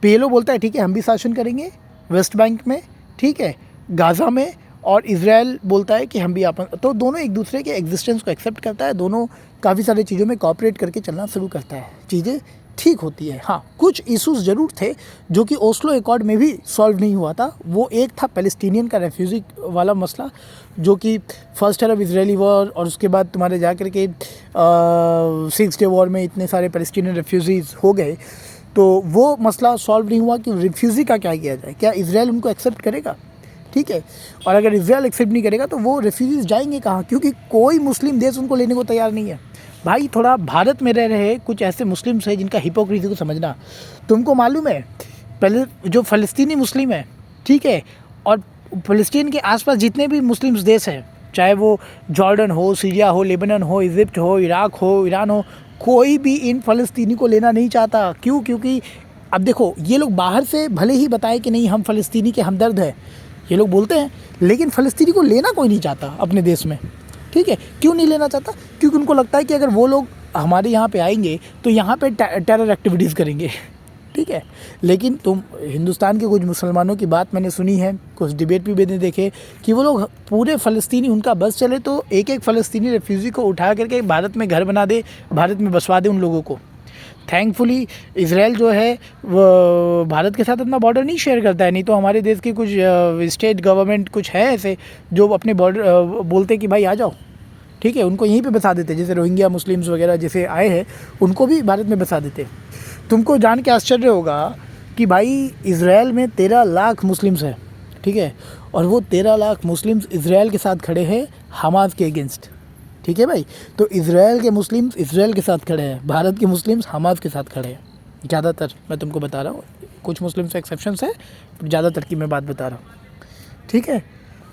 PLO बोलता है ठीक है हम भी शासन करेंगे वेस्ट बैंक में, ठीक है, गाज़ा में, और इजराइल बोलता है कि हम भी अपन। तो दोनों एक दूसरे के एग्जिस्टेंस को एक्सेप्ट करता है, दोनों काफ़ी सारी चीज़ों में कोऑपरेट करके चलना शुरू करता है, चीज़ें ठीक होती है। हाँ, कुछ इश्यूज ज़रूर थे जो कि ओस्लो एकॉर्ड में भी सॉल्व नहीं हुआ था। वो एक था पैलेस्टीनियन का रेफ्यूजी वाला मसला, जो कि फर्स्ट अरब इजरायली वॉर, और उसके बाद तुम्हारे जाकर के 6 डे वॉर में इतने सारे पैलेस्टीनियन रेफ्यूजीज़ हो गए। तो वो मसला सॉल्व नहीं हुआ कि रिफ्यूज़ी का क्या किया जाए, क्या इसराइल उनको एक्सेप्ट करेगा, ठीक है। और अगर इसराइल एक्सेप्ट नहीं करेगा तो वो रेफ्यूजीज जाएंगे कहाँ, क्योंकि कोई मुस्लिम देश उनको लेने को तैयार नहीं है। भाई थोड़ा भारत में रह रहे कुछ ऐसे मुस्लिम्स हैं जिनका हिपोक्रेसी को समझना। तुमको मालूम है पहले जो फ़लस्तीनी मुस्लिम है, ठीक है, और फ़लस्तीन के आसपास जितने भी मुस्लिम्स देश हैं, चाहे वो जॉर्डन हो, सीरिया हो, लेबनान हो, इजिप्ट हो, इराक हो, ईरान हो, कोई भी इन फ़लस्तीनी को लेना नहीं चाहता। क्यों? क्योंकि अब देखो ये लोग बाहर से भले ही बताए कि नहीं हम फ़लस्तीनी के हमदर्द हैं, ये लोग बोलते हैं, लेकिन फ़लस्तीनी को लेना कोई नहीं चाहता अपने देश में, ठीक है। क्यों नहीं लेना चाहता? क्योंकि उनको लगता है कि अगर वो लोग हमारे यहाँ पे आएंगे तो यहाँ पे टेरर एक्टिविटीज़ करेंगे, ठीक है। लेकिन तुम हिंदुस्तान के कुछ मुसलमानों की बात मैंने सुनी है, कुछ डिबेट भी मैंने देखे कि वो लोग पूरे फ़लस्तीनी, उनका बस चले तो एक एक फ़लस्तीनी रेफ्यूज़ी को उठा करके भारत में घर बना दे, भारत में बसवा दे उन लोगों को। थैंकफुली इसराइल जो है वो भारत के साथ अपना बॉर्डर नहीं शेयर करता है, नहीं तो हमारे देश की कुछ स्टेट गवर्नमेंट कुछ है ऐसे जो अपने बॉर्डर बोलते कि भाई आ जाओ, ठीक है, उनको यहीं पे बसा देते, जैसे रोहिंग्या मुस्लिम्स वगैरह जैसे आए हैं उनको भी भारत में बसा देते। तुमको जान के आश्चर्य होगा कि भाई इसराइल में 13 लाख मुस्लिम्स हैं, ठीक है, और वो 13 लाख मुस्लिम्स इसराइल के साथ खड़े हैं हमास के अगेंस्ट, ठीक है भाई। तो इसराइल के मुस्लिम्स इसराइल के साथ खड़े हैं, भारत के मुस्लिम्स हमास के साथ खड़े हैं, ज़्यादातर मैं तुमको बता रहा हूँ, कुछ मुस्लिम्स एक्सेप्शंस है, ज़्यादातर की मैं बात बता रहा हूँ, ठीक है।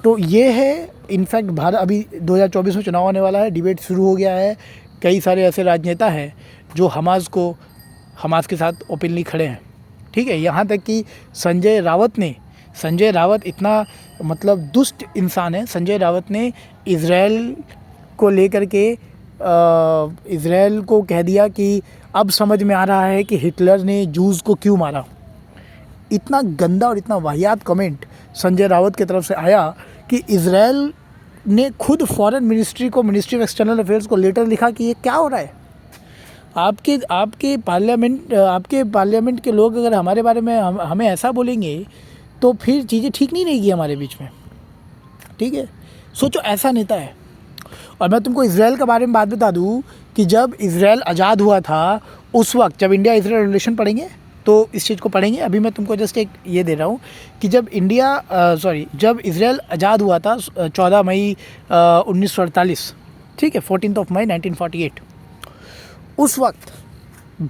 तो ये है इनफैक्ट भारत, अभी 2024 में चुनाव आने वाला है, डिबेट शुरू हो गया है, कई सारे ऐसे राजनेता हैं जो हमास के साथ ओपनली खड़े हैं, ठीक है। यहाँ तक कि संजय रावत इतना मतलब दुष्ट इंसान है, संजय रावत ने इसराइल को लेकर के इसराइल को कह दिया कि अब समझ में आ रहा है कि हिटलर ने जूस को क्यों मारा। इतना गंदा और इतना वाहियात कमेंट संजय रावत की तरफ से आया कि इसराइल ने खुद फॉरेन मिनिस्ट्री को, मिनिस्ट्री ऑफ एक्सटर्नल अफेयर्स को लेटर लिखा कि ये क्या हो रहा है। आपके पार्लियामेंट के लोग अगर हमारे बारे में हमें ऐसा बोलेंगे तो फिर चीज़ें ठीक नहीं रहेगी हमारे बीच में, ठीक है। सोचो ऐसा नेता है। और मैं तुमको इसराइल के बारे में बात बता दूं कि जब इसराइल आज़ाद हुआ था उस वक्त, जब इंडिया इसराइल रिलेशन पढ़ेंगे तो इस चीज़ को पढ़ेंगे, अभी मैं तुमको जस्ट एक ये दे रहा हूँ कि जब जब इसराइल आज़ाद हुआ था 14 मई 1948, ठीक है, 14 मई 1948, उस वक्त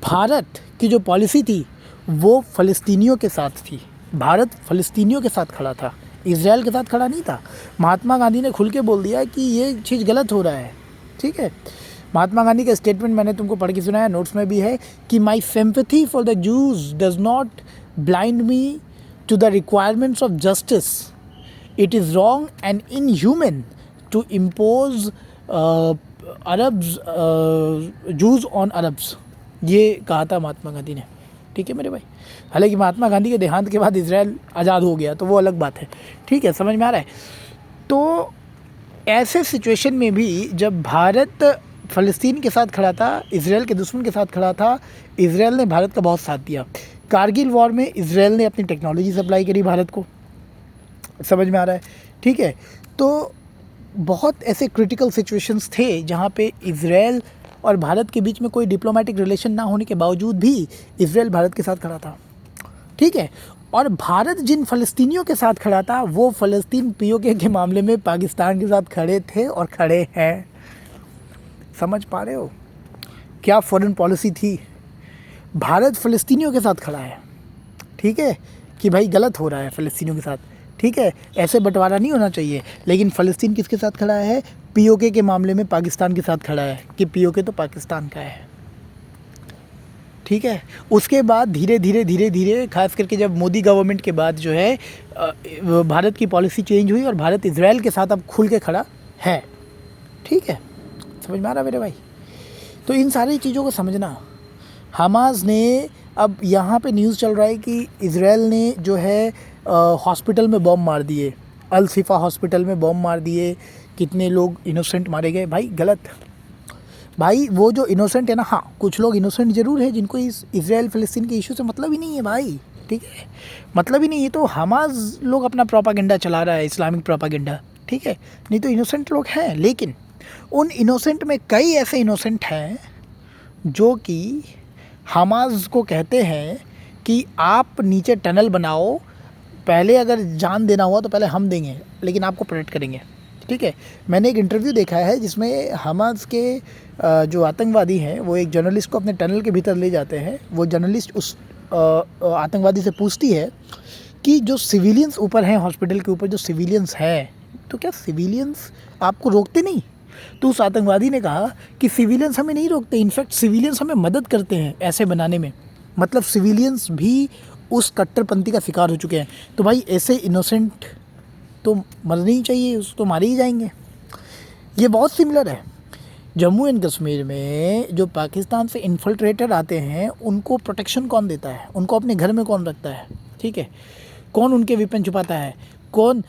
भारत की जो पॉलिसी थी वो फ़लस्तीनियों के साथ थी। भारत फ़लस्तीनियों के साथ खड़ा था, इसराइल के साथ खड़ा नहीं था। महात्मा गांधी ने खुल के बोल दिया कि ये चीज़ गलत हो रहा है, ठीक है। महात्मा गांधी का स्टेटमेंट मैंने तुमको पढ़ के सुनाया, नोट्स में भी है कि my sympathy for the Jews does not blind me to the requirements of justice, it is wrong and inhuman to impose Arabs Jews on Arabs. ये कहा था महात्मा गांधी ने, ठीक है मेरे भाई। हालांकि महात्मा गांधी के देहांत के बाद इसराइल आज़ाद हो गया तो वो अलग बात है, ठीक है, समझ में आ रहा है। तो ऐसे सिचुएशन में भी जब भारत फ़लस्तीन के साथ खड़ा था, इसराइल के दुश्मन के साथ खड़ा था, इसराइल ने भारत का बहुत साथ दिया। कारगिल वॉर में इसराइल ने अपनी टेक्नोलॉजी सप्लाई करी भारत को, समझ में आ रहा है, ठीक है। तो बहुत ऐसे क्रिटिकल सिचुएशंस थे जहाँ पे इसराइल और भारत के बीच में कोई डिप्लोमेटिक रिलेशन ना होने के बावजूद भी इसराइल भारत के साथ खड़ा था, ठीक है। और भारत जिन फ़लस्तीनियों के साथ खड़ा था वो फ़लस्तीन पीओके के मामले में पाकिस्तान के साथ खड़े थे और खड़े हैं। समझ पा रहे हो क्या फॉरेन पॉलिसी थी? भारत फ़लस्तीनियों के साथ खड़ा है, ठीक है, कि भाई गलत हो रहा है फ़लस्तीनियों के साथ, ठीक है, ऐसे बंटवारा नहीं होना चाहिए। लेकिन फ़लस्तीन किसके साथ खड़ा है? पीओके के मामले में पाकिस्तान के साथ खड़ा है कि पीओके तो पाकिस्तान का है, ठीक है। उसके बाद धीरे धीरे खास करके जब मोदी गवर्नमेंट के बाद जो है भारत की पॉलिसी चेंज हुई और भारत इसराइल के साथ अब खुल के खड़ा है, ठीक है, समझ में आ रहा मेरे भाई। तो इन सारी चीज़ों को समझना। हमास ने, अब यहाँ पे न्यूज़ चल रहा है कि इसराइल ने जो है हॉस्पिटल में बॉम्ब मार दिए, अल शिफा हॉस्पिटल में बॉम्ब मार दिए, कितने लोग इनोसेंट मारे गए। भाई गलत भाई, वो जो इनोसेंट है ना, हाँ कुछ लोग इनोसेंट ज़रूर है जिनको इस इसराइल फ़लस्तीन के इशू से मतलब ही नहीं है भाई, ठीक है, मतलब ही नहीं है। तो हमास लोग अपना प्रोपागेंडा चला रहा है, इस्लामिक प्रोपागेंडा, ठीक है, नहीं तो इनोसेंट लोग हैं। लेकिन उन इनोसेंट में कई ऐसे इनोसेंट हैं जो कि हमास को कहते हैं कि आप नीचे टनल बनाओ, पहले अगर जान देना हुआ तो पहले हम देंगे, लेकिन आपको प्रोटेक्ट करेंगे। ठीक है, मैंने एक इंटरव्यू देखा है जिसमें हमास के जो आतंकवादी हैं वो एक जर्नलिस्ट को अपने टनल के भीतर ले जाते हैं। वो जर्नलिस्ट उस आतंकवादी से पूछती है कि जो सिविलियंस ऊपर हैं, हॉस्पिटल के ऊपर जो सिविलियंस हैं, तो क्या सिविलियंस आपको रोकते नहीं? तो उस आतंकवादी ने कहा कि सिविलियंस हमें नहीं रोकते, इनफैक्ट सिविलियंस हमें मदद करते हैं ऐसे बनाने में। मतलब सिविलियंस भी उस कट्टरपंथी का शिकार हो चुके हैं। तो भाई ऐसे इनोसेंट तो मरने ही चाहिए, उस तो मारे ही जाएंगे। ये बहुत सिमिलर है। जम्मू एंड कश्मीर में जो पाकिस्तान से इन्फिल्ट्रेटर आते हैं उनको प्रोटेक्शन कौन देता है? उनको अपने घर में कौन रखता है? ठीक है, कौन उनके वेपन छुपाता है? कौन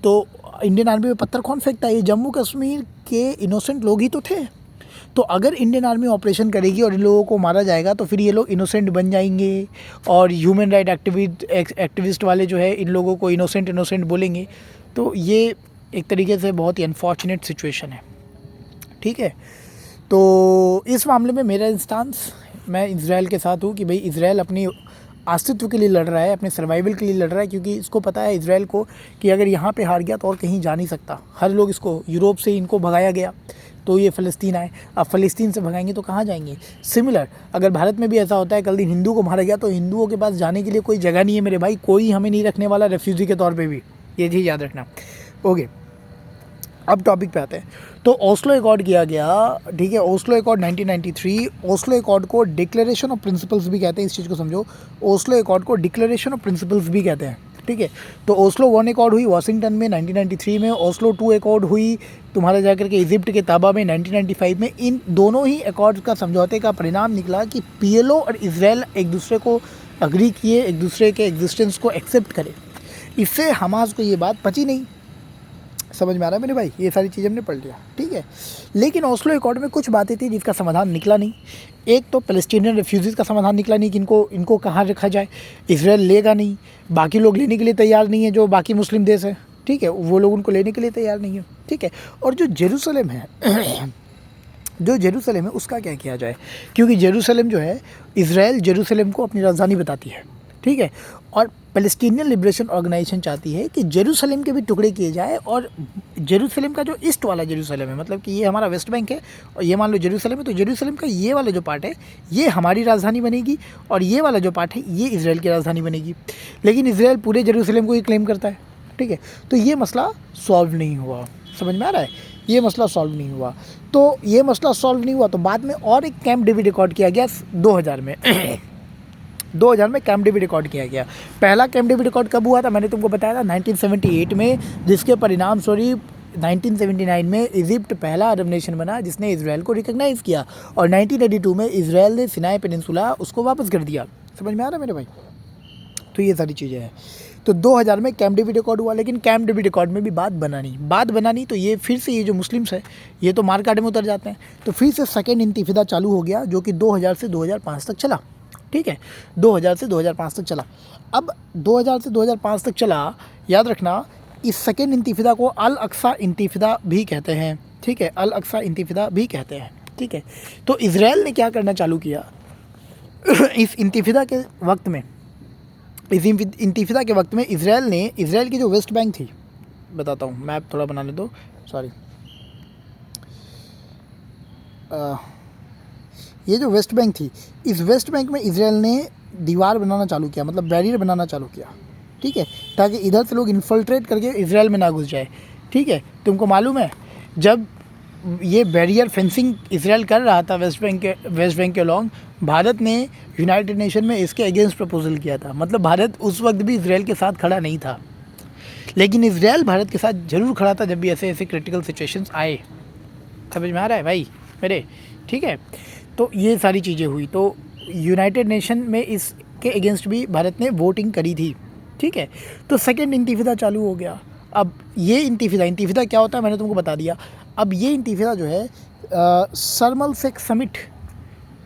तो इंडियन आर्मी में पत्थर कौन फेंकता है? ये जम्मू कश्मीर के इनोसेंट लोग ही तो थे। तो अगर इंडियन आर्मी ऑपरेशन करेगी और इन लोगों को मारा जाएगा तो फिर ये लोग इनोसेंट बन जाएंगे और ह्यूमन राइट एक्टिविस्ट वाले जो है इन लोगों को इनोसेंट बोलेंगे। तो ये एक तरीके से बहुत ही अनफॉर्चुनेट सिचुएशन है। ठीक है, तो इस मामले में मेरा इंस्टांस, मैं इज़राइल के साथ हूँ कि भाई इज़राइल अपनी अस्तित्व के लिए लड़ रहा है, अपने सर्वाइवल के लिए लड़ रहा है, क्योंकि इसको पता है इज़राइल को कि अगर यहाँ पे हार गया तो और कहीं जा नहीं सकता। हर लोग इसको, यूरोप से इनको भगाया गया तो ये फ़लस्तीन आए, अब फ़लस्तीन से भगाएंगे तो कहाँ जाएंगे? सिमिलर अगर भारत में भी ऐसा होता है, कल दिन हिंदू को मारा गया तो हिंदुओं के पास जाने के लिए कोई जगह नहीं है मेरे भाई, कोई हमें नहीं रखने वाला रेफ्यूजी के तौर पर भी, ये चीज़ याद रखना। ओके, अब टॉपिक पे आते हैं। तो ओस्लो अकॉर्ड किया गया। ठीक है, ओस्लो अकॉर्ड 1993। ओस्लो अकॉर्ड को डिक्लेरेशन ऑफ प्रिंसिपल्स भी कहते हैं, इस चीज़ को समझो। ओस्लो अकॉर्ड को डिक्लेरेशन ऑफ प्रिंसिपल्स भी कहते हैं। ठीक है, तो ओस्लो 1 अकॉर्ड हुई वाशिंगटन में 1993 में। ओस्लो 2 अकॉर्ड हुई तुम्हारा जाकर के इजिप्ट के ताबा में 1995 में। इन दोनों ही अकॉर्ड का समझौते का परिणाम निकला कि पीएलओ और इजराइल एक दूसरे को अग्री किए, एक दूसरे के एग्जिस्टेंस को एक्सेप्ट करे। इससे हमास को ये बात पची नहीं। समझ में आ रहा है मेरे भाई? ये सारी चीज़ें हमने पढ़ लिया। ठीक है, लेकिन ओस्लो अकॉर्ड में कुछ बातें थी जिसका समाधान निकला नहीं। एक तो पैलेस्टीनियन रेफ्यूजीज़ का समाधान निकला नहीं कि इनको कहाँ रखा जाए। इजराइल लेगा नहीं, बाकी लोग लेने के लिए तैयार नहीं है, जो बाकी मुस्लिम देश है। ठीक है, वो लोग उनको लेने के लिए तैयार नहीं है। ठीक है, और जो जेरूसलम है जो जेरूसलम है उसका क्या किया जाए? क्योंकि जेरूसलम जो है, इजराइल जेरूसलम को अपनी राजधानी बताती है। ठीक है, और पैलेस्टीनियन लिबरेशन ऑर्गेनाइजेशन चाहती है कि जेरूसलम के भी टुकड़े किए जाए, और जेरूसलम का जो ईस्ट वाला जेरूसलम है, मतलब कि ये हमारा वेस्ट बैंक है और ये मान लो जेरूसलम है, तो जेरूसलम का ये वाला जो पार्ट है ये हमारी राजधानी बनेगी और ये वाला जो पार्ट है ये इजराइल की राजधानी बनेगी। लेकिन इजराइल पूरे जेरूसलम को ही क्लेम करता है। ठीक है, तो ये मसला सॉल्व नहीं हुआ। समझ में आ रहा है? ये मसला सॉल्व नहीं हुआ। तो ये मसला सॉल्व नहीं हुआ तो बाद में और एक कैंप डेविड रिकॉर्ड किया गया 2000 में 2000 में कैंप डेविड रिकॉर्ड किया गया। पहला कैंप डेविड रिकॉर्ड कब हुआ था? मैंने तुमको बताया था 1978 में, जिसके परिणाम स्वरूप 1979 में इजिप्ट पहला अरब नेशन बना जिसने इजराइल को रिकॉग्नाइज़ किया, और 1982 में इजराइल ने सिनाई पेनिनसुला उसको वापस कर दिया। समझ में आ रहा है मेरे भाई? तो ये सारी चीज़ें हैं। तो 2000 में कैंप डेविड रिकॉर्ड हुआ, लेकिन कैंप डेविड रिकॉर्ड में भी बात बना नहीं। तो ये फिर से ये जो मुस्लिम्स है ये तो मार काटे में उतर जाते हैं। तो फिर से सेकेंड इंतिफादा चालू हो गया, जो कि 2000 से 2005 तक चला। ठीक है, 2000 से 2005 तक चला। अब 2000 से 2005 तक चला, याद रखना, इस सेकेंड इंतिफादा को अल अक्सा इंतिफादा भी कहते हैं। ठीक है, अल अक्सा इंतिफादा भी कहते हैं। ठीक है, तो इजराइल ने क्या करना चालू किया इस इंतिफादा के वक्त में, इजराइल की जो वेस्ट बैंक थी, बताता हूँ, मैप थोड़ा बनाने दो, सॉरी, ये जो वेस्ट बैंक थी, इस वेस्ट बैंक में इजराइल ने दीवार बनाना चालू किया, मतलब बैरियर बनाना चालू किया। ठीक है, ताकि इधर से लोग इन्फिल्ट्रेट करके इजराइल में ना घुस जाए। ठीक है, तुमको मालूम है जब ये बैरियर फेंसिंग इजराइल कर रहा था वेस्ट बैंक के अलॉन्ग, भारत ने यूनाइटेड नेशन में इसके अगेंस्ट प्रपोजल किया था। मतलब भारत उस वक्त भी इजराइल के साथ खड़ा नहीं था, लेकिन इजराइल भारत के साथ ज़रूर खड़ा था जब भी ऐसे क्रिटिकल सिचुएशंस आए। समझ में आ रहा है भाई मेरे? ठीक है, तो ये सारी चीज़ें हुई। तो यूनाइटेड नेशन में इसके अगेंस्ट भी भारत ने वोटिंग करी थी। ठीक है, तो सेकेंड इंतिफादा चालू हो गया। अब ये इंतिफादा क्या होता है मैंने तुमको बता दिया। अब ये इंतिफादा जो है शर्म एल शेख समिट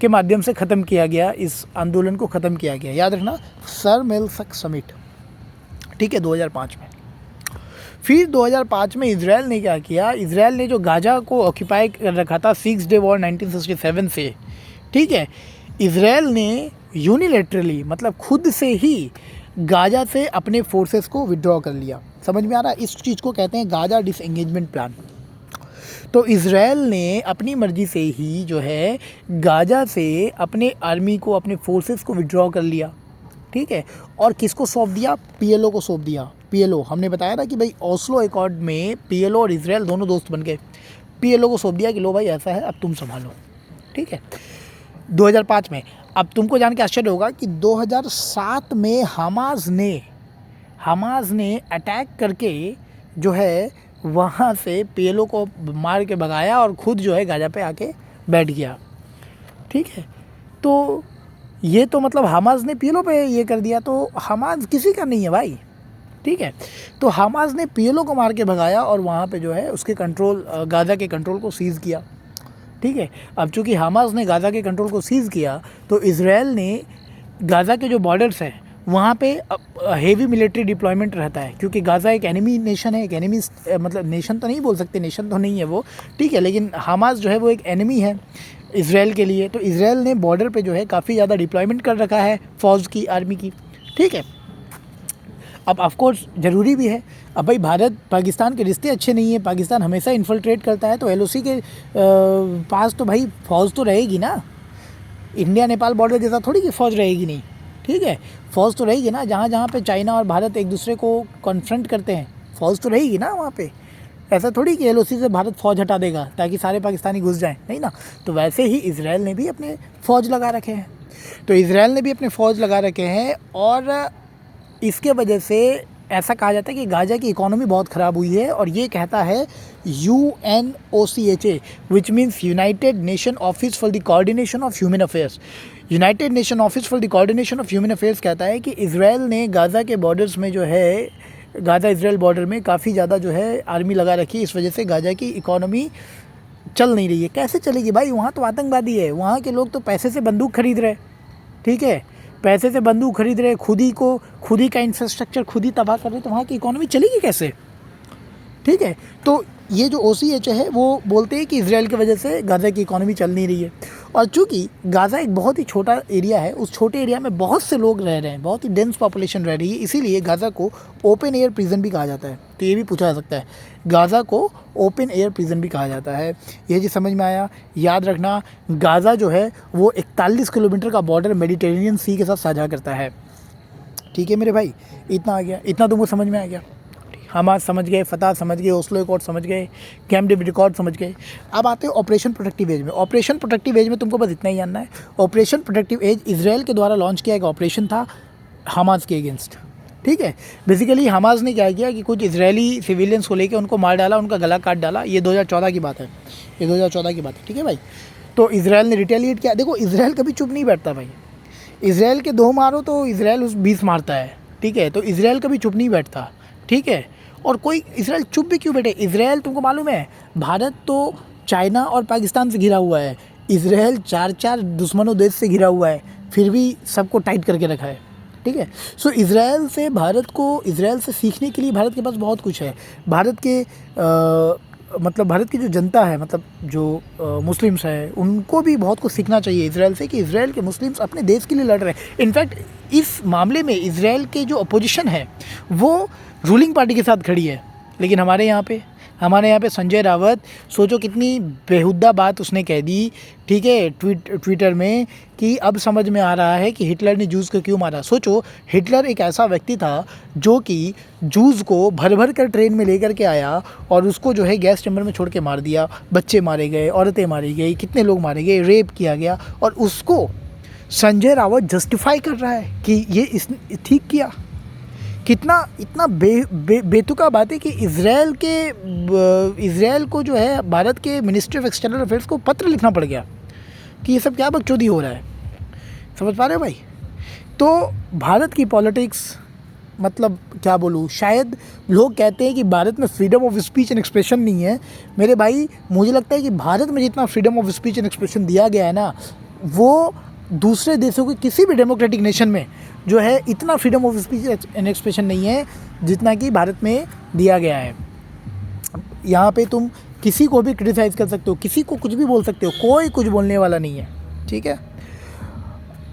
के माध्यम से ख़त्म किया गया, इस आंदोलन को ख़त्म किया गया। याद रखना, शर्म एल शेख समिट। ठीक है, 2005 में। फिर 2005 में इजराइल ने क्या किया? इजराइल ने जो गाजा को ऑक्यूपाई कर रखा था 6 डे वॉर 1967 से, ठीक है, इज़राइल ने यूनिलेटरली मतलब खुद से ही गाज़ा से अपने फोर्सेस को विड्रॉ कर लिया। समझ में आ रहा है? इस चीज़ को कहते हैं गाज़ा डिसएंगेजमेंट प्लान। तो इज़राइल ने अपनी मर्ज़ी से ही जो है गाज़ा से अपने आर्मी को, अपने फोर्सेस को विड्रॉ कर लिया, ठीक है। और किसको सौंप दिया? पीएलओ को सौंप दिया। पीएलओ, हमने बताया ना कि भाई ओस्लो अकॉर्ड में पीएलओ और इज़राइल दोनों दोस्त बन गए। पीएलओ को सौंप दिया कि लो भाई ऐसा है, अब तुम संभालो, ठीक है। 2005 में, अब तुमको जान के आश्चर्य होगा कि 2007 में हमास ने अटैक करके जो है वहाँ से पीएलओ को मार के भगाया और ख़ुद जो है गाज़ा पे आके बैठ गया, ठीक है। तो ये तो मतलब हमास ने पीएलओ पे ये कर दिया, तो हमास किसी का नहीं है भाई, ठीक है। तो हमास ने पीएलओ को मार के भगाया और वहाँ पे जो है उसके कंट्रोल, गाज़ा के कंट्रोल को सीज़ किया, ठीक है। अब चूँकि हमास ने गाज़ा के कंट्रोल को सीज़ किया तो इज़राइल ने गाज़ा के जो बॉर्डर्स हैं वहाँ पे हेवी मिलिट्री डिप्लॉयमेंट रहता है, क्योंकि गाज़ा एक एनिमी नेशन है, एक एनिमी मतलब नेशन तो नहीं बोल सकते, नेशन तो नहीं है वो, ठीक है, लेकिन हमास जो है वो एक एनिमी है इज़राइल के लिए। तो इज़राइल ने बॉर्डर पे जो है काफ़ी ज़्यादा डिप्लॉयमेंट कर रखा है फ़ौज की, आर्मी की, ठीक है। अब ऑफ कोर्स ज़रूरी भी है। अब भाई भारत पाकिस्तान के रिश्ते अच्छे नहीं हैं, पाकिस्तान हमेशा इन्फिल्ट्रेट करता है, तो एलओसी के पास तो भाई फ़ौज तो रहेगी ना। इंडिया नेपाल बॉर्डर जैसा थोड़ी कि फ़ौज रहेगी नहीं, ठीक है। फ़ौज तो रहेगी ना, जहाँ जहाँ पे चाइना और भारत एक दूसरे को कॉन्फ्रंट करते हैं, फ़ौज तो रहेगी ना वहाँ पे। ऐसा थोड़ी कि एलओसी से भारत फ़ौज हटा देगा ताकि सारे पाकिस्तानी घुस जाएं, नहीं ना। तो वैसे ही इज़राइल ने भी अपने फ़ौज लगा रखे हैं, तो इज़राइल ने भी अपने फ़ौज लगा रखे हैं और इसके वजह से ऐसा कहा जाता है कि गाज़ा की इकोनॉमी बहुत ख़राब हुई है। और ये कहता है UNOCHA, which means United nation office for the coordination of human affairs. United nation office for the coordination of human affairs कहता है कि इज़राइल ने गाज़ा के बॉर्डर्स में जो है, गाज़ा इज़राइल बॉर्डर में काफ़ी ज़्यादा जो है आर्मी लगा रखी है। इस वजह से गाज़ा की इकोनॉमी चल नहीं रही है। कैसे चलेगी भाई? वहाँ तो आतंकवादी है, वहाँ के लोग तो पैसे से बंदूक खरीद रहे, ठीक है, पैसे से बंदूक खरीद रहे, खुद ही का इंफ्रास्ट्रक्चर खुद ही तबाह कर रहे, तो वहाँ की इकोनॉमी चलेगी कैसे, ठीक है। तो ये जो OCHA है वो बोलते हैं कि इज़राइल की वजह से गाज़ा की इकोनॉमी चल नहीं रही है। और चूँकि गाज़ा एक बहुत ही छोटा एरिया है, उस छोटे एरिया में बहुत से लोग रह रहे हैं, बहुत ही डेंस पॉपुलेशन रह रही है, इसीलिए गाज़ा को ओपन एयर प्रिजन भी कहा जाता है। तो ये भी पूछा जा सकता है, गाज़ा को ओपन एयर प्रिजन भी कहा जाता है। ये चीज़ समझ में आया? याद रखना, गाज़ा जो है वो 41 किलोमीटर का बॉर्डर मेडिटेरेनियन सी के साथ साझा करता है, ठीक है मेरे भाई। इतना आ गया, इतना तुमको समझ में आ गया। हमास समझ गए, फतह समझ गए, ओस्लो अकॉर्ड समझ गए, कैंप डेविड अकॉर्ड समझ गए। अब आते हैं ऑपरेशन प्रोटेक्टिव एज में। ऑपरेशन प्रोटेक्टिव एज में तुमको बस इतना ही जानना है, ऑपरेशन प्रोटेक्टिव एज इज़राइल के द्वारा लॉन्च किया एक ऑपरेशन था हमास के अगेंस्ट, ठीक है। बेसिकली हमास ने क्या किया कि कुछ इजरायली सिविलियंस को लेकर उनको मार डाला, उनका गला काट डाला। ये 2014 की बात है, ये 2014 की बात है, ठीक है भाई। तो इज़राइल ने रिटेलिएट किया। देखो इज़राइल कभी चुप नहीं बैठता भाई, इज़राइल के 2 मारो तो इज़राइल उस 20 मारता है, ठीक है। तो इज़राइल कभी चुप नहीं बैठता, ठीक है। और कोई इज़राइल चुप भी क्यों बैठे? इज़राइल तुमको मालूम है, भारत तो चाइना और पाकिस्तान से घिरा हुआ है, इज़राइल 4 दुश्मनों देश से घिरा हुआ है, फिर भी सबको टाइट करके रखा है, ठीक है। सो इज़राइल से सीखने के लिए भारत के पास बहुत कुछ है। भारत की जो जनता है, मतलब जो मुस्लिम्स हैं, उनको भी बहुत कुछ सीखना चाहिए इज़राइल से कि इज़राइल के मुस्लिम्स अपने देश के लिए लड़ रहे हैं। इनफैक्ट इस मामले में इज़राइल के जो अपोजिशन है वो रूलिंग पार्टी के साथ खड़ी है। लेकिन हमारे यहाँ पे संजय रावत, सोचो कितनी बेहुदा बात उसने कह दी, ठीक है, ट्विटर में, कि अब समझ में आ रहा है कि हिटलर ने जूस को क्यों मारा। सोचो, हिटलर एक ऐसा व्यक्ति था जो कि जूस को भर भर कर ट्रेन में लेकर के आया और उसको जो है गैस चैम्बर में छोड़ के मार दिया। बच्चे मारे गए, औरतें मारी गई, कितने लोग मारे गए, रेप किया गया, और उसको संजय रावत जस्टिफाई कर रहा है कि ये इसने ठीक किया। इतना बेतुका बात है कि इज़राइल को जो है भारत के मिनिस्ट्री ऑफ एक्सटर्नल अफेयर्स को पत्र लिखना पड़ गया कि ये सब क्या बकचोदी हो रहा है। समझ पा रहे हो भाई? तो भारत की पॉलिटिक्स, मतलब क्या बोलूँ, शायद लोग कहते हैं कि भारत में freedom of speech and expression नहीं है। मेरे भाई, मुझे लगता है कि भारत में जितना freedom of speech and expression दिया गया है ना, वो दूसरे देशों के किसी भी डेमोक्रेटिक नेशन में जो है इतना freedom of speech and expression नहीं है जितना कि भारत में दिया गया है। यहाँ पे तुम किसी को भी क्रिटिसाइज़ कर सकते हो, किसी को कुछ भी बोल सकते हो, कोई कुछ बोलने वाला नहीं है, ठीक है।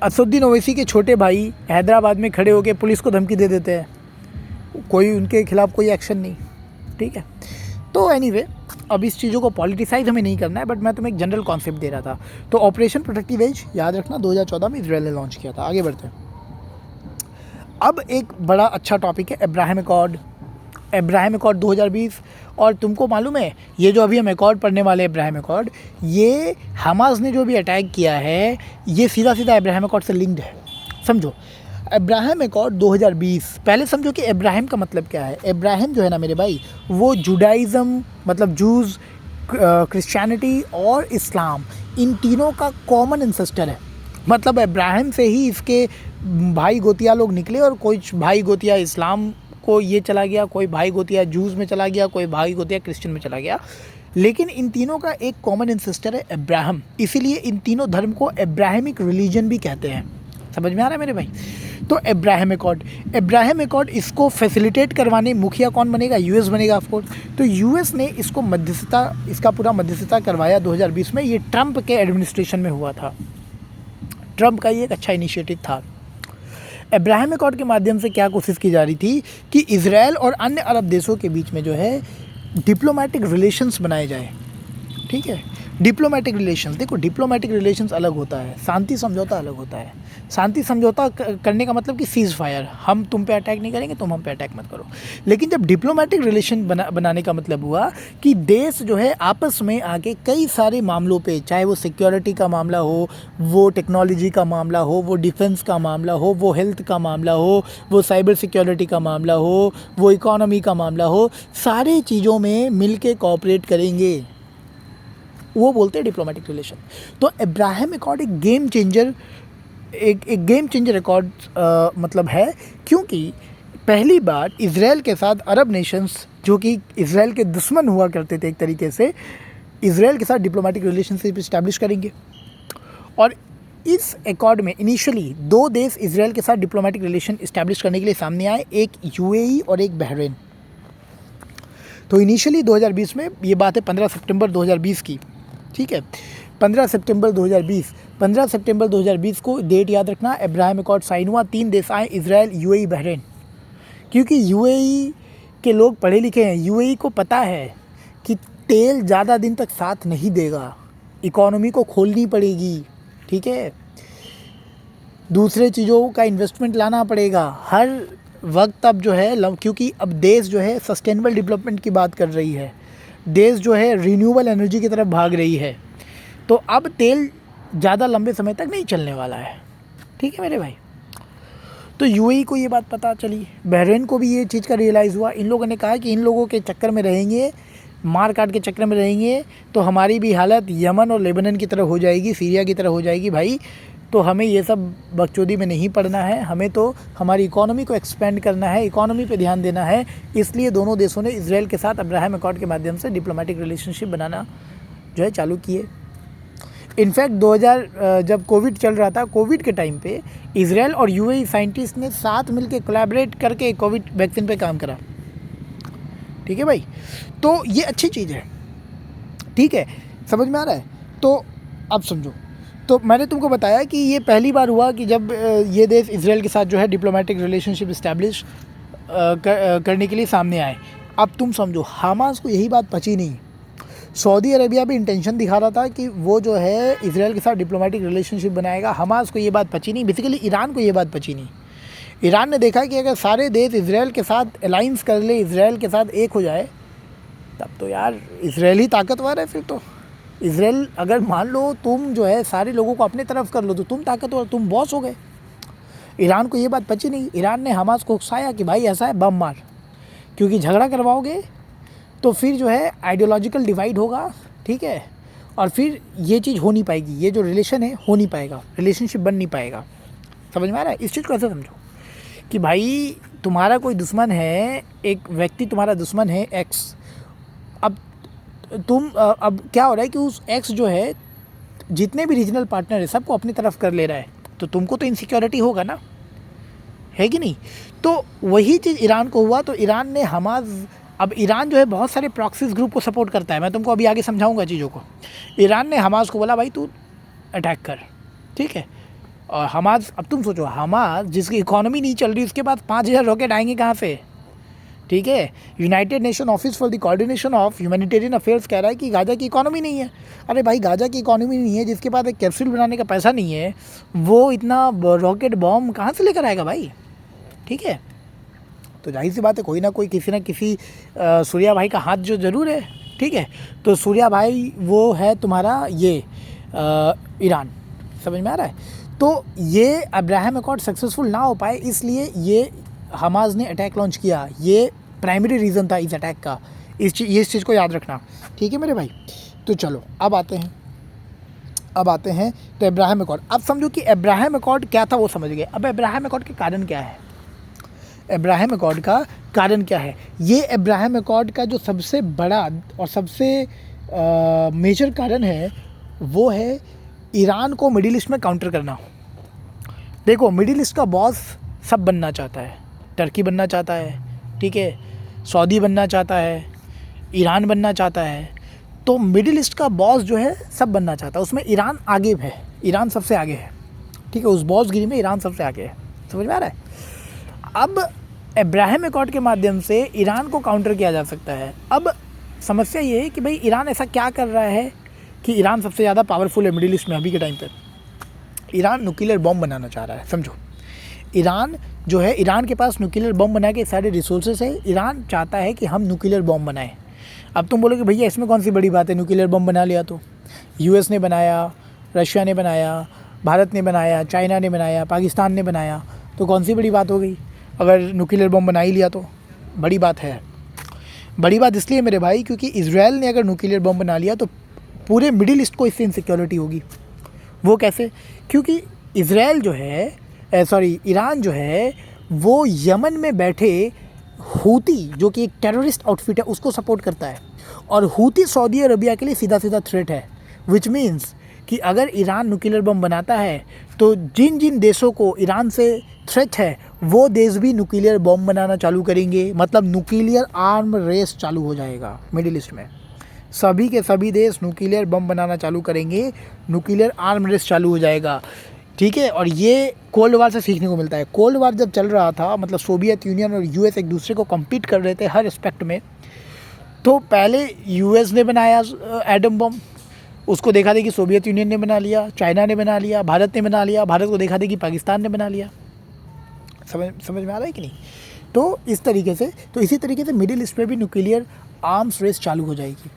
असदुद्दीन ओवैसी के छोटे भाई हैदराबाद में खड़े होकर पुलिस को धमकी दे देते हैं, कोई उनके खिलाफ कोई एक्शन नहीं, ठीक है। तो एनीवे अब इस चीज़ों को पॉलिटिसाइज हमें नहीं करना है, बट मैं तुम्हें एक जनरल कॉन्सेप्ट दे रहा था। तो ऑपरेशन प्रोटेक्टिव एज याद रखना 2014 में इजराइल ने लॉन्च किया था। आगे बढ़ते हैं। अब एक बड़ा अच्छा टॉपिक है अब्राहम अकॉर्ड। अब्राहम अकॉर्ड 2020, और तुमको मालूम है ये जो अभी हम अकॉर्ड पढ़ने वाले अब्राहम अकॉर्ड, ये हमास ने जो भी अटैक किया है ये सीधा सीधा अब्राहम अकॉर्ड से लिंक्ड है, समझो। अब्राहम अकॉर्ड 2020, पहले समझो कि अब्राहम का मतलब क्या है। अब्राहम जो है ना मेरे भाई, वो जुडाइज़म मतलब जूज़, क्रिश्चियनिटी और इस्लाम, इन तीनों का कॉमन इंसेस्टर है। मतलब अब्राहम से ही इसके भाई गोतिया लोग निकले, और कोई भाई गोतिया इस्लाम को ये चला गया, कोई भाई गोतिया जूज़ में चला गया, कोई भाई गोतिया क्रिश्चियन में चला गया, लेकिन इन तीनों का एक कॉमन इंसेस्टर है अब्राहम। इसीलिए इन तीनों धर्म को अब्राहमिक रिलीजन भी कहते हैं। समझ में आ रहा है मेरे भाई। तो अब्राहम अकॉर्ड इसको फैसिलिटेट करवाने मुखिया कौन बनेगा? यूएस बनेगा ऑफकोर्स। तो यूएस ने इसको इसका पूरा मध्यस्थता करवाया 2020 में। ये ट्रंप के एडमिनिस्ट्रेशन में हुआ था। ट्रंप का ये एक अच्छा इनिशिएटिव था। अब्राहम अकॉर्ड के माध्यम से क्या कोशिश की जा रही थी कि इजराइल और अन्य अरब देशों के बीच में जो है डिप्लोमेटिक रिलेशंस बनाए जाए, ठीक है। डिप्लोमेटिक रिलेशंस, देखो डिप्लोमेटिक रिलेशंस अलग होता है, शांति समझौता अलग होता है। शांति समझौता करने का मतलब कि सीज़ फायर, हम तुम पे अटैक नहीं करेंगे, तुम हम पे अटैक मत करो। लेकिन जब डिप्लोमेटिक रिलेशन बनाने का मतलब हुआ कि देश जो है आपस में आके कई सारे मामलों पे, चाहे वो सिक्योरिटी का मामला हो, वो टेक्नोलॉजी का मामला हो, वो डिफेंस का मामला हो, वो हेल्थ का मामला हो, वो साइबर सिक्योरिटी का मामला हो, वो इकोनॉमी का मामला हो, सारी चीज़ों में मिल के कोऑपरेट करेंगे, वो बोलते हैं डिप्लोमेटिक रिलेशन। तो अब्राहम अकॉर्ड एक गेम चेंजर अकॉर्ड मतलब है, क्योंकि पहली बार इजराइल के साथ अरब नेशंस जो कि इजराइल के दुश्मन हुआ करते थे एक तरीके से, इजराइल के साथ डिप्लोमेटिक रिलेशनशिप इस्टेब्लिश करेंगे। और इस अकॉर्ड में इनिशियली 2 देश इजराइल के साथ डिप्लोमेटिक रिलेशन इस्टेब्लिश करने के लिए सामने आए, एक यूएई और एक बहरीन। तो इनिशियली 2020 में, ये बात है 15 सितंबर 2020 की, ठीक है। 15 सितंबर 2020 को डेट याद रखना। अब्राहम अकॉर्ड साइन हुआ, 3 देश आए, इजराइल, यूएई, बहरीन। क्योंकि यूएई के लोग पढ़े लिखे हैं, यूएई को पता है कि तेल ज़्यादा दिन तक साथ नहीं देगा, इकोनॉमी को खोलनी पड़ेगी, ठीक है। दूसरे चीज़ों का इन्वेस्टमेंट लाना पड़ेगा हर वक्त। अब जो है क्योंकि अब देश जो है सस्टेनेबल डेवलपमेंट की बात कर रही है, देश जो है रिन्यूएबल एनर्जी की तरफ भाग रही है, तो अब तेल ज़्यादा लंबे समय तक नहीं चलने वाला है, ठीक है मेरे भाई। तो यूएई को ये बात पता चली, बहरीन को भी ये चीज़ का रियलाइज़ हुआ। इन लोगों ने कहा कि इन लोगों के चक्कर में रहेंगे, मार काट के चक्कर में रहेंगे तो हमारी भी हालत यमन और लेबनान की तरह हो जाएगी, सीरिया की तरह हो जाएगी भाई। तो हमें ये सब बकचोदी में नहीं पड़ना है, हमें तो हमारी इकोनॉमी को एक्सपेंड करना है, इकोनॉमी पे ध्यान देना है। इसलिए दोनों देशों ने इजराइल के साथ अब्राहम अकॉर्ड के माध्यम से डिप्लोमेटिक रिलेशनशिप बनाना जो है चालू किए। इनफैक्ट 2000 जब कोविड चल रहा था, कोविड के टाइम पे इजराइल और यूएई साइंटिस्ट ने साथ मिलकर कोलैबोरेट करके कोविड वैक्सीन पे काम करा, ठीक है भाई। तो ये अच्छी चीज़ है, ठीक है, समझ में आ रहा है। तो अब समझो, तो मैंने तुमको बताया कि ये पहली बार हुआ कि जब ये देश इजराइल के साथ जो है डिप्लोमेटिक रिलेशनशिप इस्टेब्लिश करने के लिए सामने आए। अब तुम समझो, हमास को यही बात पची नहीं। सऊदी अरेबिया भी इंटेंशन दिखा रहा था कि वो जो है इजराइल के साथ डिप्लोमेटिक रिलेशनशिप बनाएगा, हमास को ये बात पची नहीं। बेसिकली ईरान को ये बात पची नहीं। ईरान ने देखा कि अगर सारे देश इजराइल के साथ अलाइंस कर ले, इजराइल के साथ एक हो जाए, तब तो यार इजराइल ही ताकतवर है। फिर तो इजराइल, अगर मान लो तुम जो है सारे लोगों को अपने तरफ कर लो तो तुम ताकतवर, तुम बॉस हो गए। ईरान को ये बात पची नहीं। ईरान ने हमास को उकसाया कि भाई ऐसा है, बम मार, क्योंकि झगड़ा करवाओगे तो फिर जो है आइडियोलॉजिकल डिवाइड होगा, ठीक है, और फिर ये चीज़ हो नहीं पाएगी, ये जो रिलेशन है हो नहीं पाएगा, रिलेशनशिप बन नहीं पाएगा। समझ में आ रहा है? इस चीज़ को ऐसे समझो कि भाई तुम्हारा कोई दुश्मन है, एक व्यक्ति तुम्हारा दुश्मन है एक्स। अब अब क्या हो रहा है कि उस एक्स जो है जितने भी रीजनल पार्टनर है सबको अपनी तरफ कर ले रहा है, तो तुमको तो इनसिक्योरिटी होगा ना, है कि नहीं। तो वही चीज़ ईरान को हुआ। तो ईरान ने हमास, अब ईरान जो है बहुत सारे प्रॉक्सीज ग्रुप को सपोर्ट करता है, मैं तुमको अभी आगे समझाऊंगा चीज़ों को। ईरान ने हमास को बोला भाई तू अटैक कर, ठीक है, और हमास, अब तुम सोचो, हमास जिसकी इकोनॉमी नहीं चल रही उसके पास 5,000 रॉकेट आएंगे कहाँ से? ठीक है, United nation office for the coordination of humanitarian affairs कह रहा है कि गाजा की इकोनॉमी नहीं है। अरे भाई, गाजा की इकोनॉमी नहीं है, जिसके पास एक कैप्सूल बनाने का पैसा नहीं है, वो इतना रॉकेट बॉम्ब कहाँ से लेकर आएगा भाई? ठीक है, तो जाहिर सी बात है, कोई ना कोई किसी ना किसी सूर्या भाई का हाथ जो ज़रूर है। ठीक है, तो सूर्या भाई वो है तुम्हारा ये ईरान। समझ में आ रहा है? तो ये अब्राहम अकॉर्ड सक्सेसफुल ना हो पाए, इसलिए ये हमास ने अटैक लॉन्च किया। ये प्राइमरी रीज़न था इस अटैक का। इस चीज़ को याद रखना। ठीक है मेरे भाई, तो चलो अब आते हैं तो अब्राहम अकॉर्ड। अब समझो कि अब्राहम अकॉर्ड क्या था वो समझ गए। अब अब्राहम अकॉर्ड के कारण क्या है? अब्राहम अकॉर्ड का कारण क्या है? ये अब्राहम अकॉर्ड का जो सबसे बड़ा और सबसे मेजर कारण है वो है ईरान को मिडिल ईस्ट में काउंटर करना। देखो, मिडिल ईस्ट का बॉस सब बनना चाहता है। टर्की बनना चाहता है, ठीक है, सऊदी बनना चाहता है, ईरान बनना चाहता है। तो मिडिल ईस्ट का बॉस जो है सब बनना चाहता है, उसमें ईरान आगे है। ईरान सबसे आगे है। ठीक है, उस बॉसगिरी में ईरान सबसे आगे है। समझ में आ रहा है? अब अब्राहम अकॉर्ड के माध्यम से ईरान को काउंटर किया जा सकता है। अब समस्या ये है कि भाई ईरान ऐसा क्या कर रहा है कि ईरान सबसे ज़्यादा पावरफुल है मिडिल ईस्ट में अभी के टाइम पर। ईरान न्यूक्लियर बॉम्ब बनाना चाह रहा है। समझो, ईरान जो है, ईरान के पास न्यूक्लियर बॉम्ब बना के सारे रिसोर्सेज है। ईरान चाहता है कि हम न्यूक्लियर बॉम्ब बनाएं। अब तुम बोलोगे भैया इसमें कौन सी बड़ी बात है, न्यूक्लियर बॉम्ब बना लिया तो। यूएस ने बनाया, रशिया ने बनाया, भारत ने बनाया, चाइना ने बनाया, पाकिस्तान ने बनाया, तो कौन सी बड़ी बात हो गई अगर न्यूक्लियर बॉम्ब बना ही लिया तो? बड़ी बात है। बड़ी बात इसलिए मेरे भाई क्योंकि इजराइल ने अगर न्यूक्लियर बॉम्ब बना लिया तो पूरे मिडिल ईस्ट को इससे इनसिक्योरिटी होगी। वो कैसे? क्योंकि इजराइल जो है, ईरान जो है वो यमन में बैठे हूती, जो कि एक टेररिस्ट आउटफिट है, उसको सपोर्ट करता है। और हूती सऊदी अरबिया के लिए सीधा सीधा थ्रेट है। विच मीन्स कि अगर ईरान न्यूक्लियर बम बनाता है तो जिन जिन देशों को ईरान से थ्रेट है वो देश भी न्यूक्लियर बम बनाना चालू करेंगे। मतलब न्यूक्लियर आर्म रेस चालू हो जाएगा मिडिल ईस्ट में। सभी के सभी देश न्यूक्लियर बम बनाना चालू करेंगे, न्यूक्लियर आर्म रेस चालू हो जाएगा। ठीक है, और ये कोल्ड वार से सीखने को मिलता है। कोल्ड वार जब चल रहा था, मतलब सोवियत यूनियन और यूएस एक दूसरे को कम्पीट कर रहे थे हर एस्पेक्ट में, तो पहले यूएस ने बनाया एटम बम, उसको देखा देखी सोवियत यूनियन ने बना लिया, चाइना ने बना लिया, भारत ने बना लिया, भारत को देखा देखी पाकिस्तान ने बना लिया। समझ में आ रहा है कि नहीं? तो इस तरीके से, तो इसी तरीके से मिडिल ईस्ट में भी न्यूक्लियर आर्म्स रेस चालू हो जाएगी।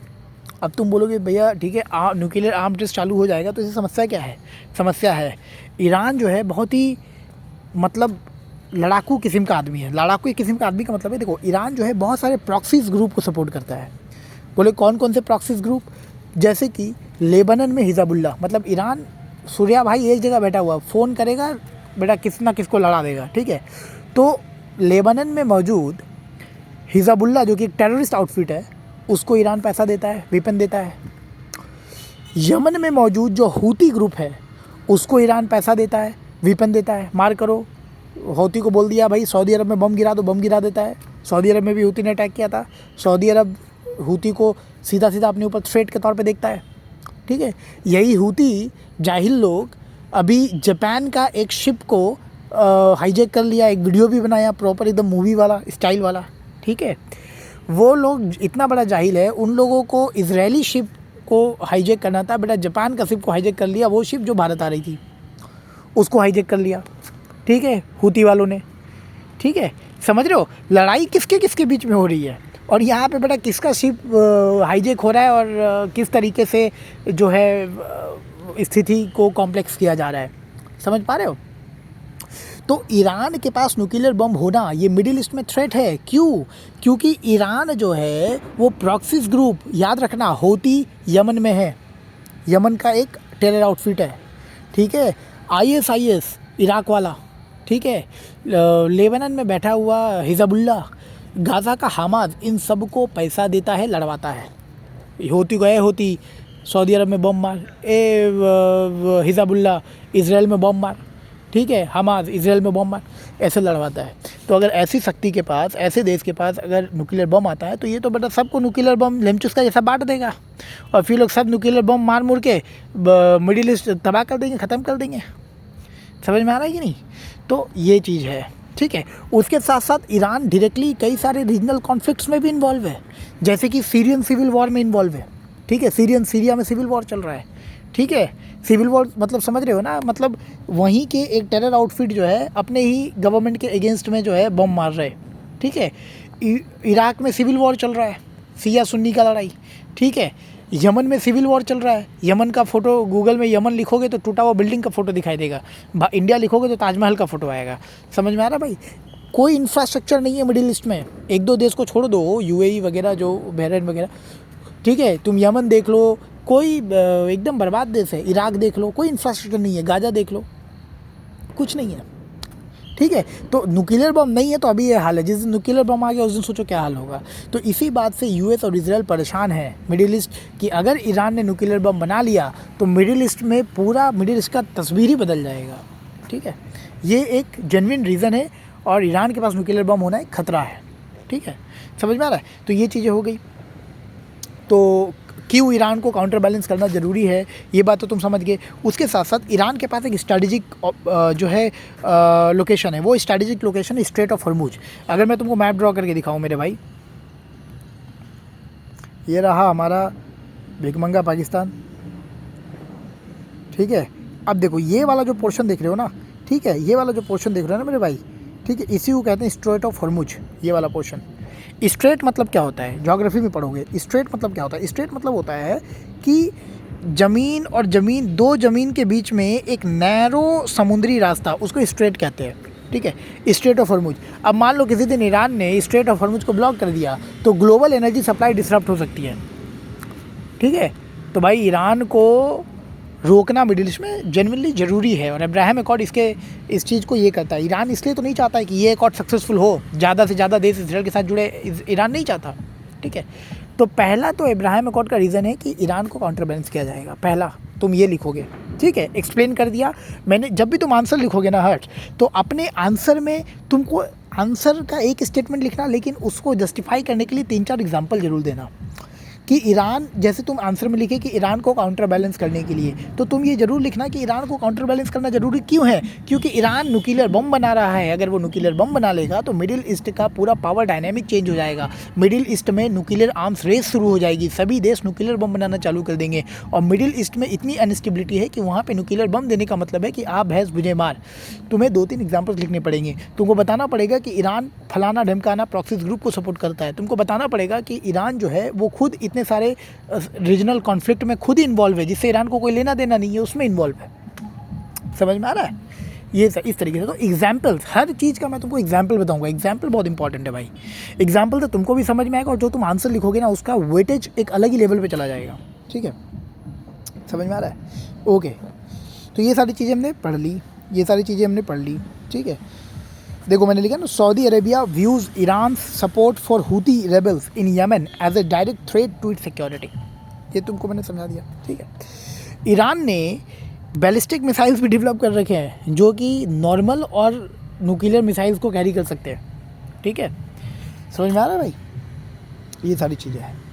अब तुम बोलोगे भैया ठीक है, न्यूक्लियर आर्म रेस चालू हो जाएगा तो इसकी समस्या क्या है? समस्या है ईरान जो है बहुत ही मतलब लड़ाकू किस्म का आदमी है। लड़ाकू किस्म का आदमी का मतलब है, देखो ईरान जो है बहुत सारे प्रॉक्सीज ग्रुप को सपोर्ट करता है। बोले कौन कौन से प्रॉक्सीज ग्रुप? जैसे कि लेबनन में हिजबुल्लाह, मतलब ईरान, सूर्या भाई एक जगह बैठा हुआ, फ़ोन करेगा बेटा किस ना किसको लड़ा देगा। ठीक है, तो लेबनन में मौजूद हिजबुल्लाह जो कि एक टेररिस्ट आउटफिट है, उसको ईरान पैसा देता है, वेपन देता है। यमन में मौजूद जो हूती ग्रुप है उसको ईरान पैसा देता है, वेपन देता है, मार करो। हूती को बोल दिया भाई सऊदी अरब में बम गिरा दो, बम गिरा देता है। सऊदी अरब में भी हूती ने अटैक किया था। सऊदी अरब हूती को सीधा सीधा अपने ऊपर थ्रेट के तौर पे देखता है। ठीक है, यही हूती जाहिल लोग अभी जापान का एक शिप को हाईजैक कर लिया, एक वीडियो भी बनाया प्रॉपर एकदम मूवी वाला स्टाइल वाला। ठीक है, वो लोग इतना बड़ा जाहिल है, उन लोगों को इजरायली शिप को हाईजैक करना था, बेटा जापान का शिप को हाईजैक कर लिया। वो शिप जो भारत आ रही थी उसको हाईजैक कर लिया। ठीक है, हूती वालों ने। ठीक है, समझ रहे हो लड़ाई किसके किसके बीच में हो रही है, और यहाँ पे बेटा किसका शिप हाईजैक हो रहा है और किस तरीके से जो है स्थिति को कॉम्प्लेक्स किया जा रहा है। समझ पा रहे हो? तो ईरान के पास न्यूक्लियर बम होना ये मिडिल ईस्ट में थ्रेट है। क्यों? क्योंकि ईरान जो है वो प्रॉक्सीज ग्रुप, याद रखना, हूती यमन में है, यमन का एक टेरर आउटफिट है। ठीक है, ISIS इराक वाला। ठीक है, लेबनान में बैठा हुआ हिजबुल्लाह, गाज़ा का हमास, इन सब को पैसा देता है, लड़वाता है। हूती गए, हूती सऊदी अरब में बम मार, हिजबुल्लाह इजराइल में बम मार। ठीक है, हमास इजराइल में बम मार, ऐसे लड़वाता है। तो अगर ऐसी शक्ति के पास, ऐसे देश के पास अगर न्यूक्लियर बम आता है तो ये तो बेटा सबको न्यूक्लियर बम लेमचुस का जैसा बांट देगा, और फिर लोग सब न्यूक्लियर बम मार मुर के मिडिल ईस्ट तबाह कर देंगे, ख़त्म कर देंगे। समझ में आ रहा है कि नहीं? तो ये चीज़ है, ठीक है। उसके साथ साथ ईरान डायरेक्टली कई सारे रीजनल कॉन्फ्लिक्ट्स में भी इन्वॉल्व है, जैसे कि सीरियन सिविल वॉर में इन्वॉल्व है, ठीक है। सीरिया में सिविल वॉर चल रहा है, ठीक है। सिविल वॉर मतलब समझ रहे हो ना, मतलब वहीं के एक टेरर आउटफिट जो है अपने ही गवर्नमेंट के अगेंस्ट में जो है बम मार रहे हैं, ठीक है। इराक में सिविल वॉर चल रहा है, सिया सुन्नी का लड़ाई, ठीक है। यमन में सिविल वॉर चल रहा है, यमन का फ़ोटो गूगल में यमन लिखोगे तो टूटा हुआ बिल्डिंग का फ़ोटो दिखाई देगा, इंडिया लिखोगे तो ताजमहल का फ़ोटो आएगा। समझ में आ रहा भाई? कोई इंफ्रास्ट्रक्चर नहीं है मिडिल ईस्ट में, एक दो देश को छोड़ दो, यूएई वगैरह जो बहरीन वगैरह, ठीक है। तुम यमन देख लो, कोई एकदम बर्बाद देश है। इराक देख लो, कोई इंफ्रास्ट्रक्चर नहीं है। गाजा देख लो, कुछ नहीं है, ठीक है। तो न्यूक्लियर बम नहीं है तो अभी ये हाल है, जिस दिन न्यूक्लियर बम आ गया उस दिन सोचो क्या हाल होगा। तो इसी बात से यूएस और इजराइल परेशान है मिडिल ईस्ट कि अगर ईरान ने न्यूक्लियर बम बना लिया तो मिडिल ईस्ट में पूरा मिडिल ईस्ट का तस्वीर ही बदल जाएगा, ठीक है। ये एक जेन्युइन रीज़न है और ईरान के पास न्यूक्लियर बम होना एक खतरा है, ठीक है। समझ में आ रहा है? तो ये चीज़ें हो गई। तो क्यों ईरान को काउंटर बैलेंस करना ज़रूरी है, ये बात तो तुम समझ गए। उसके साथ साथ ईरान के पास एक स्ट्रैटेजिक जो है लोकेशन है, वो स्ट्रैटेजिक लोकेशन है स्ट्रेट ऑफ हॉर्मुज। अगर मैं तुमको मैप ड्रॉ करके दिखाऊं मेरे भाई, ये रहा हमारा भिकमंगा पाकिस्तान, ठीक है। अब देखो ये वाला जो पोर्शन देख रहे हो ना, ठीक है, ये वाला जो पोर्शन देख रहे हो ना मेरे भाई, ठीक है, इसी को कहते हैं स्ट्रेट ऑफ हॉर्मुज। ये वाला पोर्शन, स्ट्रेट मतलब क्या होता है, ज्योग्राफी में पढ़ोगे। स्ट्रेट मतलब क्या होता है? स्ट्रेट मतलब होता है कि ज़मीन और ज़मीन, दो ज़मीन के बीच में एक नैरो समुद्री रास्ता, उसको स्ट्रेट कहते हैं, ठीक है, स्ट्रेट ऑफ हॉर्मुज। अब मान लो किसी दिन ईरान ने स्ट्रेट ऑफ हॉर्मुज को ब्लॉक कर दिया तो ग्लोबल एनर्जी सप्लाई डिसरप्ट हो सकती है, ठीक है। तो भाई ईरान को रोकना मिडिल ईस्ट में जेन्युइनली ज़रूरी है और अब्राहम अकॉर्ड इस चीज़ को ये करता है। ईरान इसलिए तो नहीं चाहता है कि ये अकॉर्ड सक्सेसफुल हो, ज़्यादा से ज़्यादा देश इसराइल के साथ जुड़े, ईरान नहीं चाहता, ठीक है। तो पहला तो अब्राहम अकॉर्ड का रीज़न है कि ईरान को काउंटर बैलेंस किया जाएगा, पहला तुम ये लिखोगे, ठीक है। एक्सप्लेन कर दिया मैंने। जब भी तुम आंसर लिखोगे ना हर्ट, तो अपने आंसर में तुमको आंसर का एक स्टेटमेंट लिखना, लेकिन उसको जस्टिफाई करने के लिए 3-4 एग्जाम्पल जरूर देना कि ईरान, जैसे तुम आंसर में लिखे कि ईरान को काउंटर बैलेंस करने के लिए, तो तुम ये जरूर लिखना कि ईरान को काउंटर बैलेंस करना जरूरी क्यों है, क्योंकि ईरान न्यूक्लियर बम बना रहा है। अगर वो न्यूक्लियर बम बना लेगा तो मिडिल ईस्ट का पूरा पावर डायनेमिक चेंज हो जाएगा, मिडिल ईस्ट में न्यूक्लियर आर्म्स रेस शुरू हो जाएगी, सभी देश न्यूक्लियर बम बनाना चालू कर देंगे और मिडिल ईस्ट में इतनी अनस्टेबिलिटी है कि वहाँ पर न्यूक्लियर बम देने का मतलब है कि आप भैंस बुझे मार। तुम्हें 2-3 एग्जाम्पल्स लिखने पड़ेंगे। तुमको बताना पड़ेगा कि ईरान फलाना ढमकाना प्रॉक्सी ग्रुप को सपोर्ट करता है। तुमको बताना पड़ेगा कि ईरान जो है वो खुद इतने सारे रीजनल कॉन्फ्लिक्ट में खुद ही इन्वॉल्व है, जिससे ईरान को कोई लेना देना नहीं है, उसमें इन्वॉल्व है। समझ में आ रहा है? ये इस तरीके से। तो एग्जाम्पल्स, हर चीज़ का मैं तुमको एग्जाम्पल बताऊंगा। एग्जाम्पल बहुत इंपॉर्टेंट है भाई। एग्जाम्पल तो तुमको भी समझ में आएगा और जो तुम आंसर लिखोगे ना उसका वेटेज एक अलग ही लेवल पे चला जाएगा, ठीक है। समझ में आ रहा है? ओके, तो ये सारी चीज़ें हमने पढ़ ली, ठीक है। देखो मैंने लिखा ना, Saudi Arabia views Iran support for Houthi rebels in Yemen as a direct threat to its security. ये तुमको मैंने समझा दिया, ठीक है। ईरान ने बैलिस्टिक मिसाइल्स भी डेवलप कर रखे हैं जो कि नॉर्मल और न्यूक्लियर मिसाइल्स को कैरी कर सकते हैं, ठीक है। समझ में आ रहा है भाई? ये सारी चीज़ें हैं।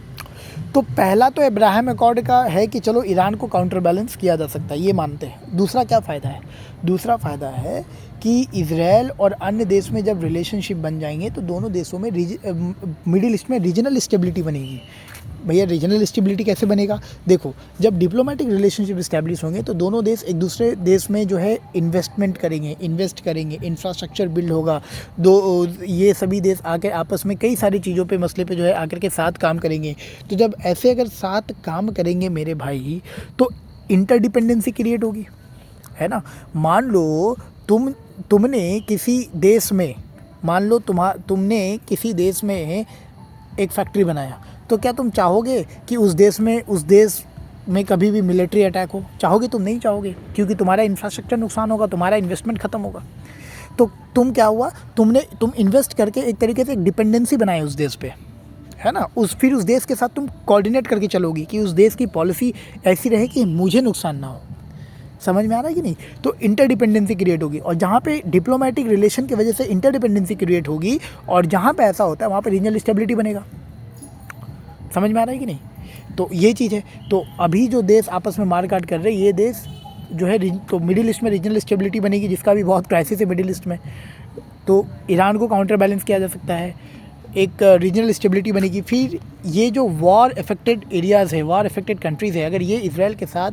तो पहला तो अब्राहम अकॉर्ड का है कि चलो ईरान को काउंटर बैलेंस किया जा सकता है, ये मानते हैं। दूसरा क्या फ़ायदा है? दूसरा फ़ायदा है कि इजराइल और अन्य देश में जब रिलेशनशिप बन जाएंगे तो दोनों देशों में मिडिल ईस्ट में रीजनल स्टेबिलिटी बनेगी। भैया रीजनल स्टेबिलिटी कैसे बनेगा? देखो, जब डिप्लोमेटिक रिलेशनशिप इस्टेब्लिश होंगे तो दोनों देश एक दूसरे देश में जो है इन्वेस्ट करेंगे, इंफ्रास्ट्रक्चर बिल्ड होगा। ये सभी देश आकर आपस में कई सारी चीज़ों पे, मसले पे जो है आकर के साथ काम करेंगे। तो जब ऐसे अगर साथ काम करेंगे मेरे भाई, तो इंटरडिपेंडेंसी क्रिएट होगी, है ना। मान लो तुमने किसी देश में, मान लो तुमने किसी देश में एक फैक्ट्री बनाया, तो क्या तुम चाहोगे कि उस देश में कभी भी मिलिट्री अटैक हो? चाहोगे? तुम नहीं चाहोगे, क्योंकि तुम्हारा इंफ्रास्ट्रक्चर नुकसान होगा, तुम्हारा इन्वेस्टमेंट खत्म होगा। तो तुम क्या हुआ, तुम इन्वेस्ट करके एक तरीके से एक डिपेंडेंसी बनाए उस देश पे, है ना। फिर उस देश के साथ तुम कोऑर्डिनेट करके चलोगी कि उस देश की पॉलिसी ऐसी रहे कि मुझे नुकसान ना हो। समझ में आ रहा है कि नहीं? तो इंटरडिपेंडेंसी क्रिएट होगी, और जहाँ पे डिप्लोमेटिक रिलेशन की वजह से इंटरडिपेंडेंसी क्रिएट होगी और जहाँ पे ऐसा होता है वहाँ पे रीजनल स्टेबिलिटी बनेगा। समझ में आ रहा है कि नहीं? तो ये चीज़ है। तो अभी जो देश आपस में मारकाट कर रहे हैं, ये देश जो है तो मिडिल ईस्ट में रीजनल स्टेबिलिटी बनेगी, जिसका भी बहुत क्राइसिस है मिडिल ईस्ट में, तो ईरान को काउंटर बैलेंस किया जा सकता है, एक रीजनल स्टेबिलिटी बनेगी। फिर ये जो वॉर अफेक्टेड एरियाज़ है, वॉर अफेक्टेड कंट्रीज़ है, अगर ये इजराइल के साथ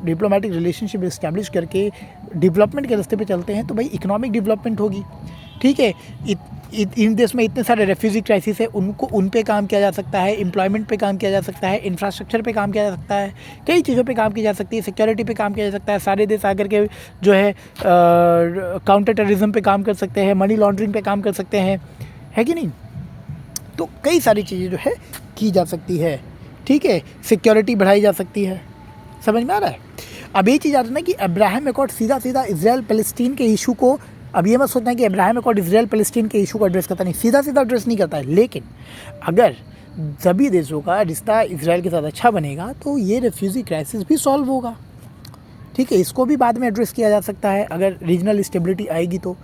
डिप्लोमेटिक रिलेशनशिप इस्टेब्लिश करके डेवलपमेंट के रास्ते पे चलते हैं तो भाई इकोनॉमिक डेवलपमेंट होगी। ठीक है, इन देश में इतने सारे रेफ्यूजी क्राइसिस है, उनको उन पे काम किया जा सकता है, एम्प्लॉयमेंट पे काम किया जा सकता है, इंफ्रास्ट्रक्चर पे काम किया जा सकता है, कई चीज़ों पे काम की जा सकती है, सिक्योरिटी पे काम किया जा सकता है। सारे देश आकर के जो है काउंटर टेररिज्म पे काम कर सकते हैं, मनी लॉन्ड्रिंग पे काम कर सकते हैं, है कि नहीं। तो कई सारी चीज़ें जो है की जा सकती है। ठीक है, सिक्योरिटी बढ़ाई जा सकती है। समझ में आ रहा है। अब ये चीज़ आता है ना कि अब्राहम अकॉर्ड सीधा सीधा इजराइल पैलेस्टीन के इशू को, अब ये मत सोचना है कि अब्राहम अकॉर्ड इजराइल पैलेस्टीन के इशू को एड्रेस करता नहीं, सीधा सीधा एड्रेस नहीं करता है, लेकिन अगर सभी देशों का रिश्ता इजराइल के साथ अच्छा बनेगा तो ये रेफ्यूजी क्राइसिस भी सॉल्व होगा। ठीक है, इसको भी बाद में एड्रेस किया जा सकता है अगर रीजनल स्टेबिलिटी आएगी तो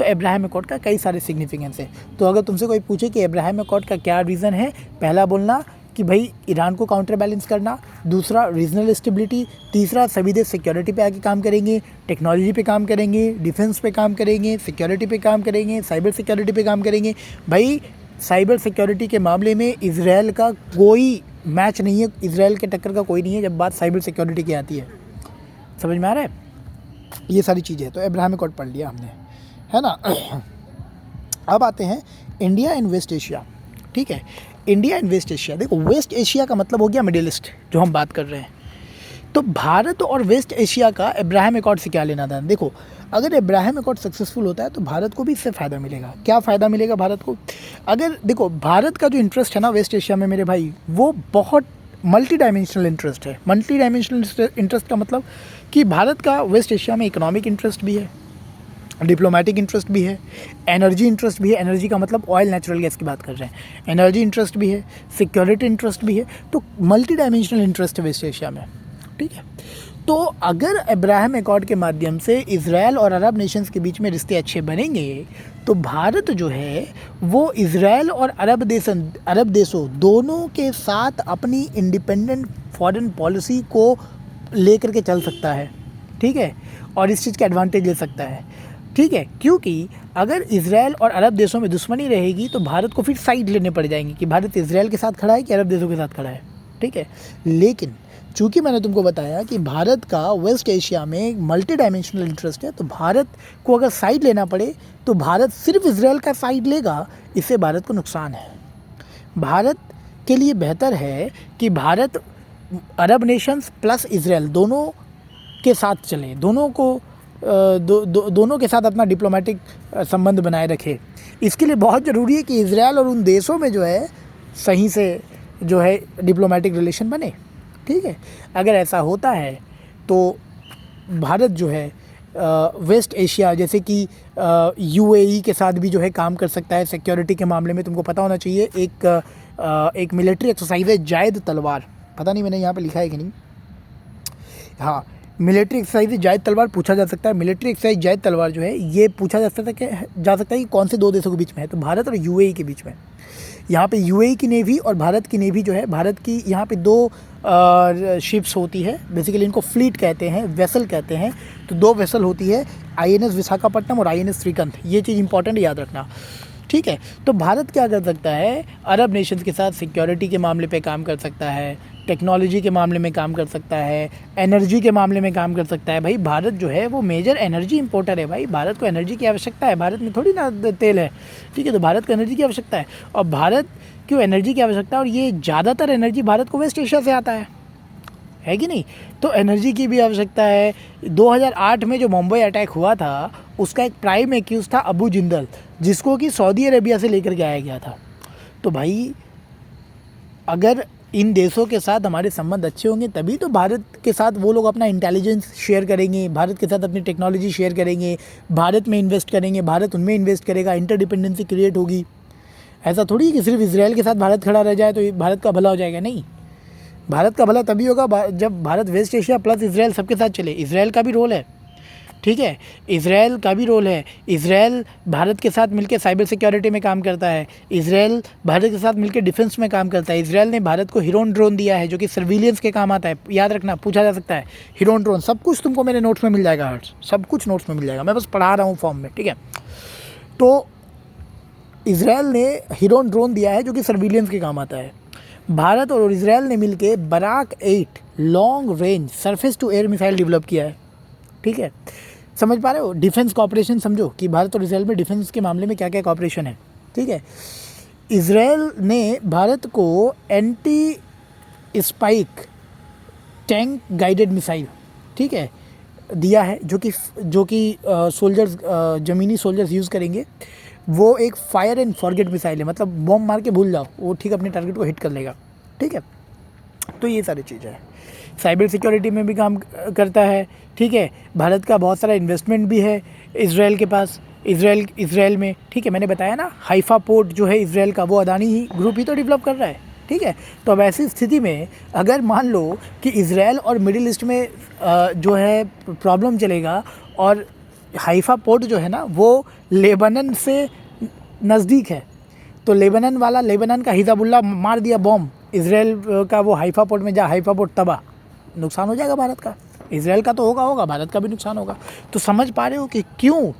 अब्राहम अकॉर्ड का कई सारे सिग्निफिकेंस है। तो अगर तुमसे कोई पूछे कि अब्राहम अकॉर्ड का क्या रीज़न है, पहला बोलना कि भाई ईरान को काउंटर बैलेंस करना, दूसरा रीजनल स्टेबिलिटी, तीसरा सभी देश सिक्योरिटी पे आके काम करेंगे, टेक्नोलॉजी पे काम करेंगे, डिफेंस पे काम करेंगे, सिक्योरिटी पे काम करेंगे, साइबर सिक्योरिटी पे काम करेंगे। भाई साइबर सिक्योरिटी के मामले में इजराइल का कोई मैच नहीं है, इजराइल के टक्कर का कोई नहीं है जब बात साइबर सिक्योरिटी की आती है। समझ में आ रहा है। ये सारी चीज़ें तो अब्राहम अकॉर्ड पढ़ लिया हमने, है ना। अब आते हैं इंडिया एंड वेस्ट एशिया। ठीक है, इंडिया एंड वेस्ट एशिया, देखो वेस्ट एशिया का मतलब हो गया मिडिल ईस्ट जो हम बात कर रहे हैं। तो भारत और वेस्ट एशिया का अब्राहम अकॉर्ड से क्या लेना था। देखो अगर अब्राहम अकॉर्ड सक्सेसफुल होता है तो भारत को भी इससे फ़ायदा मिलेगा। क्या फ़ायदा मिलेगा भारत को, अगर देखो भारत का जो इंटरेस्ट है ना वेस्ट एशिया में मेरे भाई, वो बहुत मल्टी डायमेंशनल इंटरेस्ट है। मल्टी डायमेंशनल इंटरेस्ट का मतलब कि भारत का वेस्ट एशिया में इकोनॉमिक इंटरेस्ट भी है, डिप्लोमेटिक इंटरेस्ट भी है, एनर्जी इंटरेस्ट भी है। एनर्जी का मतलब ऑयल नेचुरल गैस की बात कर रहे हैं। एनर्जी इंटरेस्ट भी है, सिक्योरिटी इंटरेस्ट भी है, तो मल्टी डायमेंशनल इंटरेस्ट है वेस्ट एशिया में। ठीक है, तो अगर अब्राहम अकॉर्ड के माध्यम से इजराइल और अरब नेशंस के बीच में रिश्ते अच्छे बनेंगे तो भारत जो है वो इजराइल और अरब देशों दोनों के साथ अपनी इंडिपेंडेंट फॉरेन पॉलिसी को लेकर के चल सकता है। ठीक है, और इस चीज़ का एडवांटेज ले सकता है। ठीक है, क्योंकि अगर इजराइल और अरब देशों में दुश्मनी रहेगी तो भारत को फिर साइड लेने पड़ जाएंगे कि भारत इजराइल के साथ खड़ा है कि अरब देशों के साथ खड़ा है। ठीक है, लेकिन चूँकि मैंने तुमको बताया कि भारत का वेस्ट एशिया में मल्टी डायमेंशनल इंटरेस्ट है, तो भारत को अगर साइड लेना पड़े तो भारत सिर्फ इजराइल का साइड लेगा, इससे भारत को नुकसान है। भारत के लिए बेहतर है कि भारत अरब नेशंस प्लस इजराइल दोनों के साथ चले, दोनों के साथ अपना डिप्लोमेटिक संबंध बनाए रखे। इसके लिए बहुत ज़रूरी है कि इजराइल और उन देशों में जो है सही से जो है डिप्लोमेटिक रिलेशन बने। ठीक है, अगर ऐसा होता है तो भारत जो है वेस्ट एशिया जैसे कि यूएई के साथ भी जो है काम कर सकता है सिक्योरिटी के मामले में। तुमको पता होना चाहिए एक मिलिट्री एक्सरसाइज है जायद तलवार, पता नहीं मैंने यहाँ पे लिखा है कि नहीं, हाँ मिलिट्री एक्सरसाइज जायद तलवार पूछा जा सकता है। मिलिट्री एक्सरसाइज जायद तलवार जो है ये पूछा जा सकता है कि कौन से दो देशों के बीच में है, तो भारत और यूएई के बीच में। यहाँ पे यूएई की नेवी और भारत की नेवी जो है, भारत की यहाँ पे दो शिप्स होती है, बेसिकली इनको फ्लीट कहते हैं, वेसल कहते हैं। तो दो वेसल होती है, आईएनएस विशाखापट्टनम और आईएनएस श्रीकांत। ये चीज़ इंपॉर्टेंट याद रखना। ठीक है, तो भारत क्या कर सकता है, अरब नेशंस के साथ सिक्योरिटी के मामले पे काम कर सकता है, टेक्नोलॉजी के मामले में काम कर सकता है, एनर्जी के मामले में काम कर सकता है। भाई भारत जो है वो मेजर एनर्जी इंपोर्टर है। भाई भारत को एनर्जी की आवश्यकता है, भारत में थोड़ी ना तेल है। ठीक है, तो भारत को एनर्जी की आवश्यकता है, और भारत क्यों एनर्जी की आवश्यकता है, और ये ज़्यादातर एनर्जी भारत को वेस्ट एशिया से आता है कि नहीं। तो एनर्जी की भी आवश्यकता है। 2008 में जो मुंबई अटैक हुआ था उसका एक प्राइम एक्यूज था अबू जिंदल, जिसको कि सऊदी अरेबिया से लेकर के आया गया था। तो भाई अगर इन देशों के साथ हमारे संबंध अच्छे होंगे तभी तो भारत के साथ वो लोग अपना इंटेलिजेंस शेयर करेंगे, भारत के साथ अपनी टेक्नोलॉजी शेयर करेंगे, भारत में इन्वेस्ट करेंगे, भारत उनमें इन्वेस्ट करेगा, इंटरडिपेंडेंसी क्रिएट होगी। ऐसा थोड़ी है कि सिर्फ इजराइल के साथ भारत खड़ा रह जाए तो भारत का भला हो जाएगा। नहीं, भारत का भला तभी होगा जब Bharat West Asia plus Israel सबके साथ चले। इजराइल का भी रोल है, ठीक है। इज़राइल का भी रोल है। इज़राइल भारत के साथ मिलकर साइबर सिक्योरिटी में काम करता है। इज़राइल भारत के साथ मिलकर डिफेंस में काम करता है। इज़राइल ने भारत को हिरोन ड्रोन दिया है जो कि सर्विलियंस के काम आता है। याद रखना, पूछा जा सकता है हिरोन ड्रोन। सब कुछ तुमको मेरे नोट्स में मिल जाएगा हर्ष, सब कुछ नोट्स में मिल जाएगा, मैं बस पढ़ा रहा हूँ फॉर्म में, ठीक है। तो इज़राइल ने हिरोन ड्रोन दिया है जो कि सर्विलियंस के काम आता है। भारत और इज़राइल ने मिलकर Barak 8 long range surface to air missile develop किया है, ठीक है। समझ पा रहे हो? डिफेंस कॉपरेशन समझो कि भारत और इज़राइल में डिफेंस के मामले में क्या क्या कॉपरेशन है, ठीक है। इज़राइल ने भारत को anti spike tank guided missile, ठीक है, दिया है जो कि सोल्जर्स, ज़मीनी सोल्जर्स यूज़ करेंगे। वो एक फायर एंड फॉरगेट मिसाइल है, मतलब बॉम्ब मार के भूल जाओ, वो ठीक अपने टारगेट को हिट कर लेगा, ठीक है। तो ये सारी चीज़ें हैं। साइबर सिक्योरिटी में भी काम करता है, ठीक है। भारत का बहुत सारा इन्वेस्टमेंट भी है इज़राइल के पास, इज़राइल में, ठीक है। मैंने बताया ना, हाइफा पोर्ट जो है इज़राइल का, वो अदानी ही ग्रुप ही तो डेवलप कर रहा है, ठीक है। तो अब ऐसी स्थिति में अगर मान लो कि इज़राइल और मिडिल ईस्ट में जो है प्रॉब्लम चलेगा और हाइफा पोर्ट जो है ना वो लेबनान से नज़दीक है, तो लेबनान का हिज़बुल्लाह मार दिया बॉम्ब इज़राइल का वो हाइफा पोर्ट में, हाइफा पोर्ट तबाह, नुकसान हो जाएगा भारत का। इज़राइल का तो होगा, भारत का भी नुकसान होगा। तो समझ पा रहे हो कि क्यों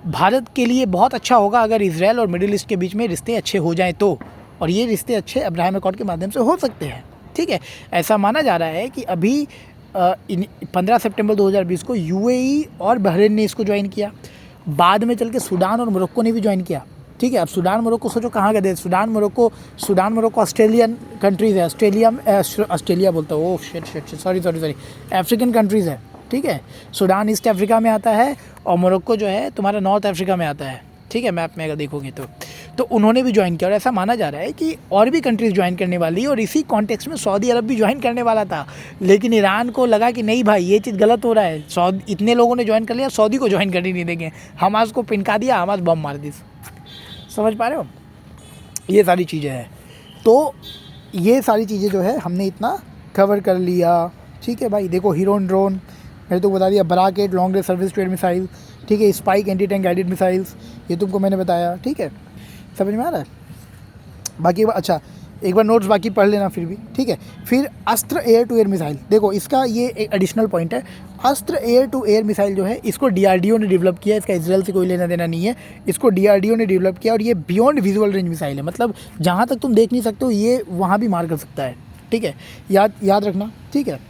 भारत के लिए बहुत अच्छा होगा अगर इज़राइल और मिडिल ईस्ट के बीच में रिश्ते अच्छे हो जाएं तो। और ये रिश्ते अच्छे अब्राहम अकॉर्ड के माध्यम से हो सकते हैं, ठीक है। ऐसा माना जा रहा है कि अभी 15 सितंबर 2020 को यूएई और बहरीन ने इसको ज्वाइन किया, बाद में चल के सूडान और मोरक्को ने भी ज्वाइन किया, ठीक है। अब सूडान मोरक्को सोचो कहाँ गए, सूडान मोरक्को ऑस्ट्रेलियन कंट्रीज़ है, ऑस्ट्रेलिया बोलता हूँ, सॉरी अफ्रीकन कंट्रीज़ है, ठीक है। सूडान ईस्ट अफ्रीका में आता है और मोरक्को जो है तुम्हारा नॉर्थ अफ्रीका में आता है, ठीक है, मैप में अगर देखोगे तो उन्होंने भी ज्वाइन किया। और ऐसा माना जा रहा है कि और भी कंट्रीज़ ज्वाइन करने वाली, और इसी कॉन्टेक्स्ट में सऊदी अरब भी ज्वाइन करने वाला था, लेकिन ईरान को लगा कि नहीं भाई ये चीज़ गलत हो रहा है, इतने लोगों ने ज्वाइन कर लिया, सऊदी को ज्वाइन करने नहीं देंगे। हमास को पिनका दिया, हमास बम मार दी। समझ पा रहे हो? ये सारी चीज़ें हैं। तो ये सारी चीज़ें जो है हमने इतना कवर कर लिया, ठीक है भाई। देखो हिरोन ड्रोन मैंने तो बता दिया, Barak 8 long range service to air missile, ठीक है। Spike anti tank guided missiles, ये तुमको मैंने बताया, ठीक है। समझ में आ रहा है? बाकी अच्छा एक बार नोट्स बाकी पढ़ लेना फिर भी, ठीक है। फिर अस्त्र एयर टू एयर मिसाइल, देखो इसका ये एक एडिशनल पॉइंट है। अस्त्र एयर टू एयर मिसाइल जो है इसको डीआरडीओ ने डेवलप किया, इसका इजराइल से कोई लेना देना नहीं है, इसको डीआरडीओ ने डेवलप किया। और ये बियॉन्ड विजुअल रेंज मिसाइल है, मतलब जहाँ तक तुम देख नहीं सकते हो ये वहाँ भी मार कर सकता है, ठीक है। याद रखना, ठीक है।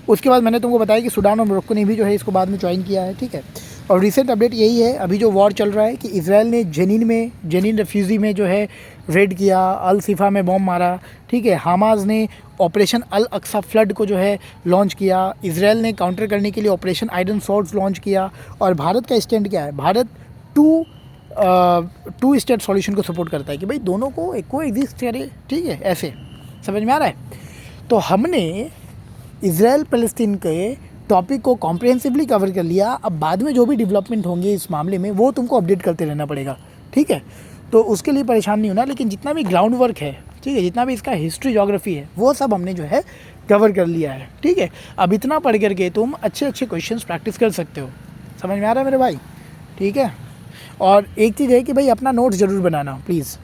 उसके बाद मैंने तुमको बताया कि सूडान और मोरक्को ने भी जो है इसको बाद में ज्वाइन किया है, ठीक है। और रिसेंट अपडेट यही है, अभी जो वॉर चल रहा है कि इज़राइल ने जेनिन रेफ्यूजी में जो है रेड किया, अल सिफा में बॉम्ब मारा, ठीक है। हमास ने ऑपरेशन अल अक्सा फ्लड को जो है लॉन्च किया, इज़राइल ने काउंटर करने के लिए ऑपरेशन आयरन स्वॉर्ड्स लॉन्च किया। और भारत का स्टैंड क्या है? भारत टू स्टेट सॉल्यूशन को सपोर्ट करता है कि भाई दोनों को एग्जिस्ट करे, ठीक है। ऐसे समझ में आ रहा है? तो हमने इज़राइल फ़लस्तीन के टॉपिक को कॉम्प्रिहेंसिवली कवर कर लिया। अब बाद में जो भी डेवलपमेंट होंगे इस मामले में वो तुमको अपडेट करते रहना पड़ेगा, ठीक है। तो उसके लिए परेशान नहीं होना, लेकिन जितना भी ग्राउंड वर्क है, ठीक है, जितना भी इसका हिस्ट्री ज्योग्राफी है वो सब हमने जो है कवर कर लिया है, ठीक है। अब इतना पढ़ करके तुम अच्छे क्वेश्चंस प्रैक्टिस कर सकते हो। समझ में आ रहा है मेरे भाई? ठीक है। और एक चीज़ है कि भाई अपना नोट्स ज़रूर बनाना प्लीज़।